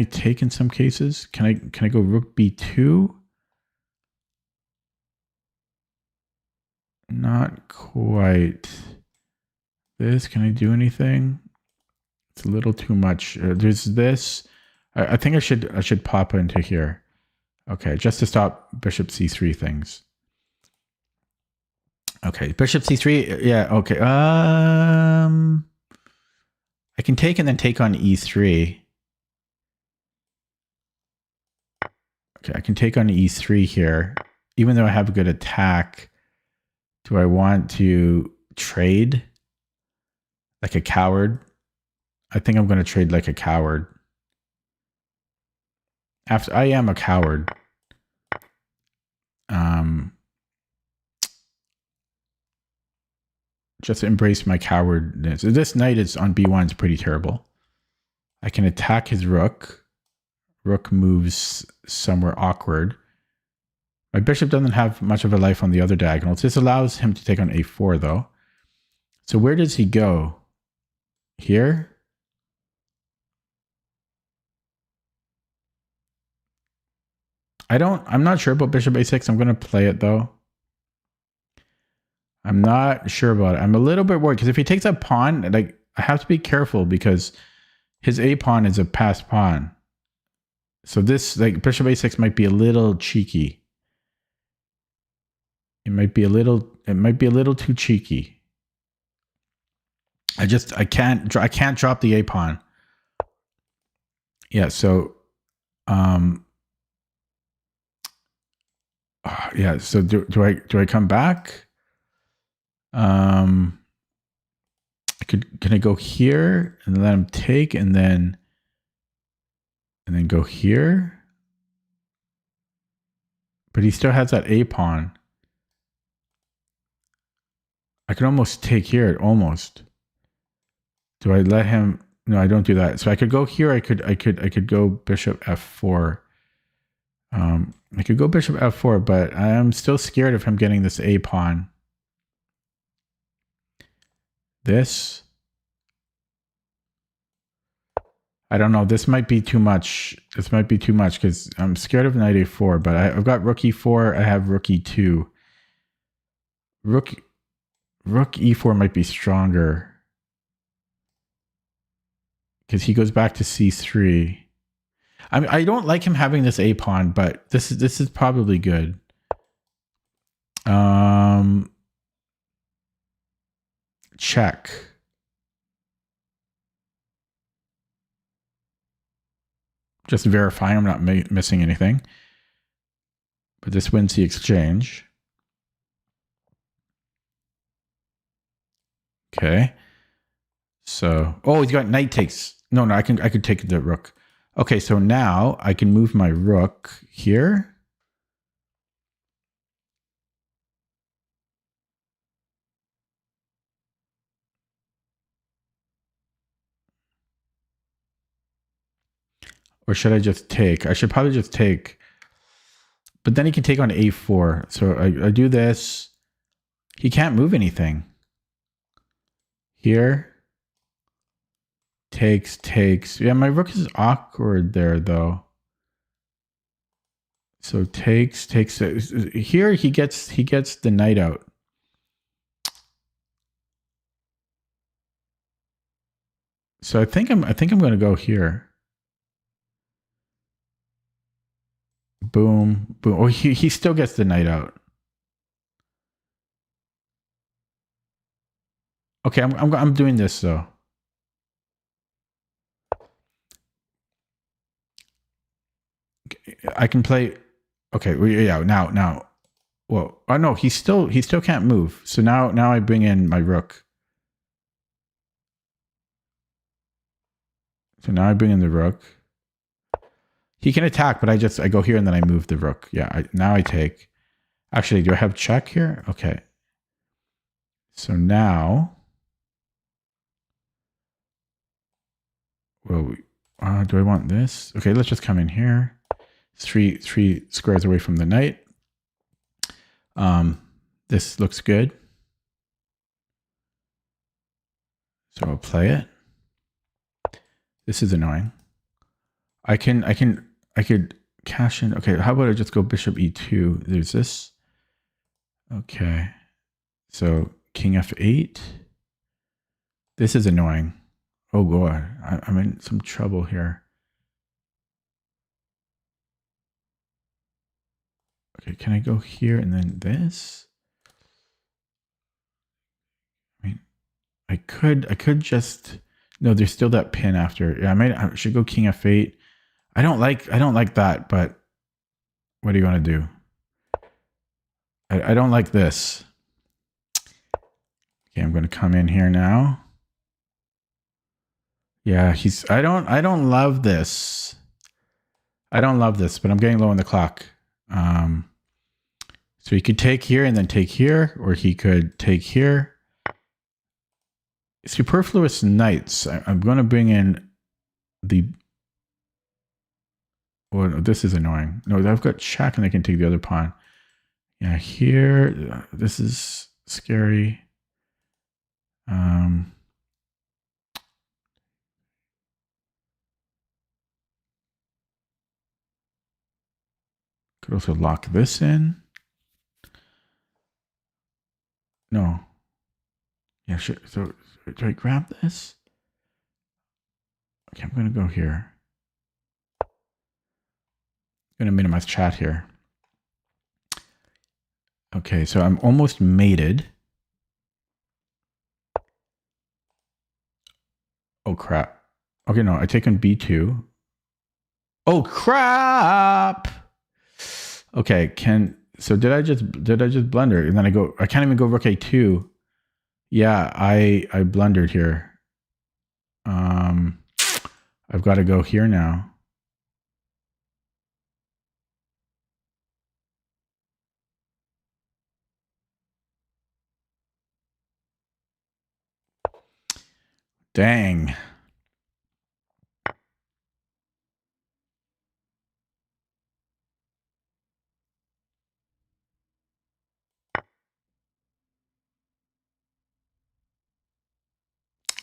take in some cases? Can I go rook b2? Not quite. This, can I do anything? It's a little too much. There's this. I think I should pop into here. Okay, just to stop bishop c3 things. Okay, bishop c3. Yeah, okay. I can take and then take on e3. Okay, I can take on e3 here. Even though I have a good attack, do I want to trade like a coward? I think I'm going to trade like a coward. I am a coward. Just embrace my cowardness. This knight is on b1 is pretty terrible. I can attack his rook. Rook moves somewhere awkward. My bishop doesn't have much of a life on the other diagonals. This allows him to take on a4 though. So where does he go? Here? I'm not sure about bishop a6. I'm going to play it though. I'm not sure about it. I'm a little bit worried because if he takes a pawn, like I have to be careful because his a pawn is a passed pawn. So this, like bishop a6 might be a little cheeky. It might be a little too cheeky. I can't drop the a pawn. Yeah, so yeah, so do I come back? Can I go here and let him take and then go here? But he still has that a pawn. I can almost take here, almost. Do I let him? No, I don't do that. So I could go here. I could go bishop f4. I could go bishop f4, but I am still scared of him getting this a pawn. This. I don't know. This might be too much. This might be too much because I'm scared of knight a4, but I've got rook e4. I have rook e2. Rook e4 might be stronger because he goes back to c3. I don't like him having this a pawn, but this is probably good. Check. Just verifying I'm not missing anything. But this wins the exchange. Okay. So, oh, he's got knight takes. No, I could take the rook. Okay, so now I can move my rook here. Or should I just take? I should probably just take. But then he can take on a4. So I do this. He can't move anything. Here. Takes. Yeah, my rook is awkward there, though. So takes. Here he gets the knight out. So I think I'm going to go here. Boom, boom. Oh, he still gets the knight out. Okay, I'm doing this though. I can play. Okay, well, yeah. Now. Well, oh no, he still can't move. So now I bring in my rook. So now I bring in the rook. He can attack, but I go here and then I move the rook. Yeah, now I take. Actually, do I have check here? Okay. So now, well, do I want this? Okay, let's just come in here. Three squares away from the knight. This looks good. So I'll play it. This is annoying. I could cash in. Okay, how about I just go bishop e2? There's this. Okay. So king f8. This is annoying. Oh god, I'm in some trouble here. Okay, can I go here and then this? I mean, I could just. No, there's still that pin after. Yeah, I should go king f8. I don't like that, but what are you gonna do? I don't like this. Okay, I'm gonna come in here now. Yeah, I don't love this. I don't love this, but I'm getting low on the clock. So he could take here and then take here, or he could take here. Superfluous knights. I'm going to bring in the. Oh, no, this is annoying. No, I've got check and I can take the other pawn. Yeah, here. This is scary. Could also lock this in. No. Yeah, sure. So do I grab this? Okay, I'm going to go here. I'm going to minimize chat here. Okay, so I'm almost mated. Oh, crap. Okay, no, I take on b2. Oh, crap! Okay, so did I just blunder? And then I can't even go rook a2. Yeah, I blundered here. I've got to go here now. Dang.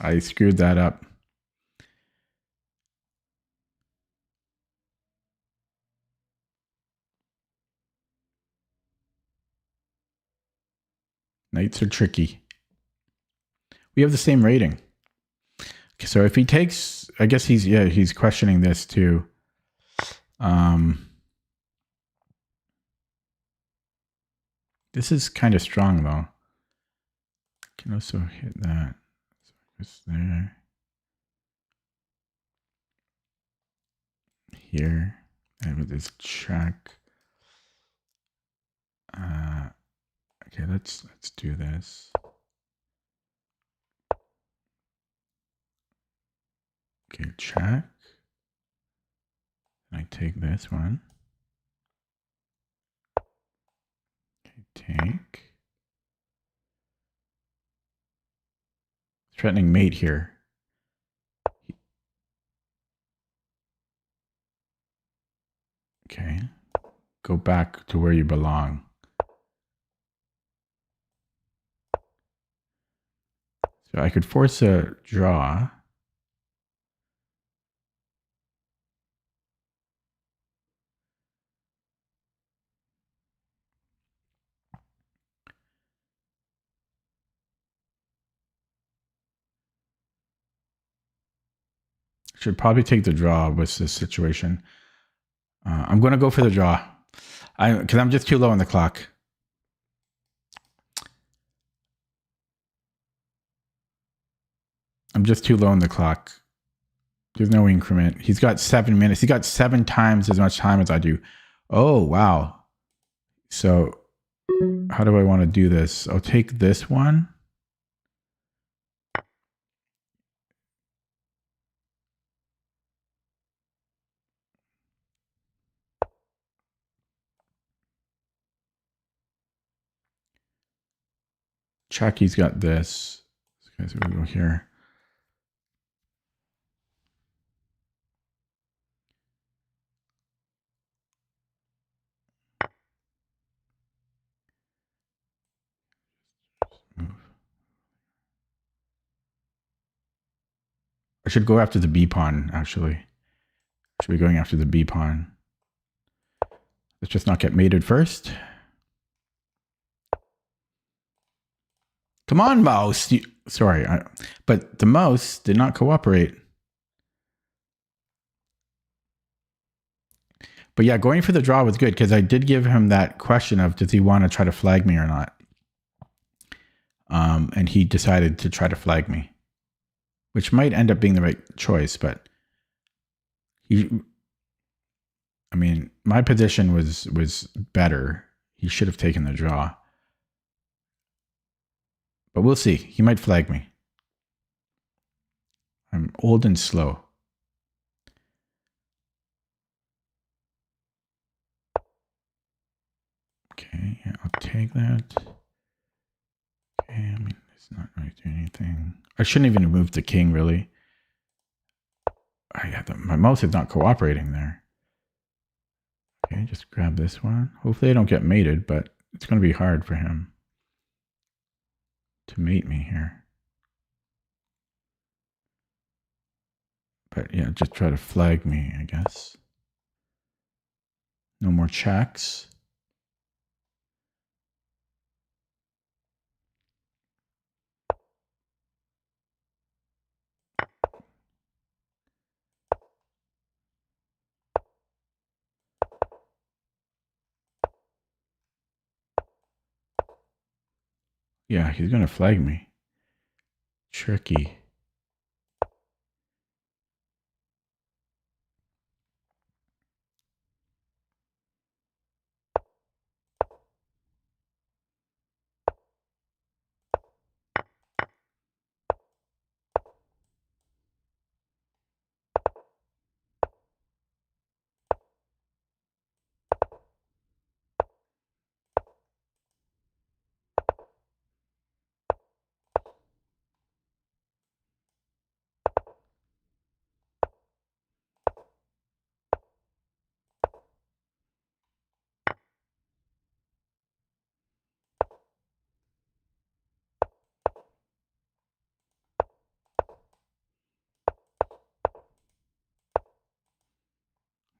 I screwed that up. Knights are tricky. We have the same rating. Okay, so if he takes, I guess he's questioning this too. This is kind of strong though. Can also hit that. So it's there. Here. And with this check. Okay, let's do this. Okay, check. I take this one. Okay, take. Threatening mate here. Okay. Go back to where you belong. So I could force a draw. Should probably take the draw with this situation. I'm going to go for the draw. Because I'm just too low on the clock. I'm just too low on the clock. There's no increment. He's got 7 minutes. He got 7 times as much time as I do. Oh, wow. So how do I want to do this? I'll take this one. Chucky's got this. So we go here. Move. I should go after the B pawn, actually. I should be going after the B pawn. Let's just not get mated first. Come on, mouse. Sorry, but the mouse did not cooperate. But yeah, going for the draw was good because I did give him that question of does he want to try to flag me or not? And he decided to try to flag me, which might end up being the right choice. But I mean, my position was better. He should have taken the draw. But we'll see. He might flag me. I'm old and slow. Okay, yeah, I'll take that. Okay, I mean, it's not really doing anything. I shouldn't even have moved the king, really. My mouse is not cooperating there. Okay, just grab this one. Hopefully I don't get mated, but it's going to be hard for him to mate me here. But yeah, just try to flag me, I guess. No more checks. Yeah, he's going to flag me. Tricky.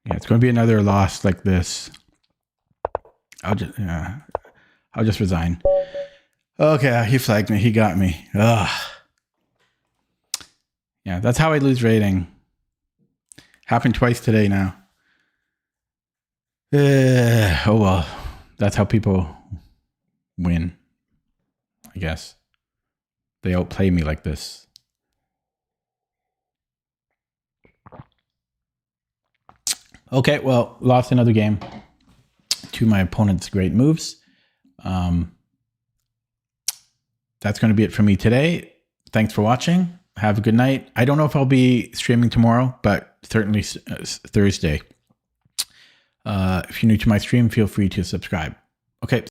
Yeah, it's going to be another loss like this. I'll just resign. Okay, he flagged me. He got me. Ugh. Yeah, that's how I lose rating. Happened twice today now. Oh well, that's how people win, I guess. They outplay me like this. Okay, well, lost another game to my opponent's great moves. That's going to be it for me today. Thanks for watching. Have a good night. I don't know if I'll be streaming tomorrow, but certainly Thursday. If you're new to my stream, feel free to subscribe. Okay.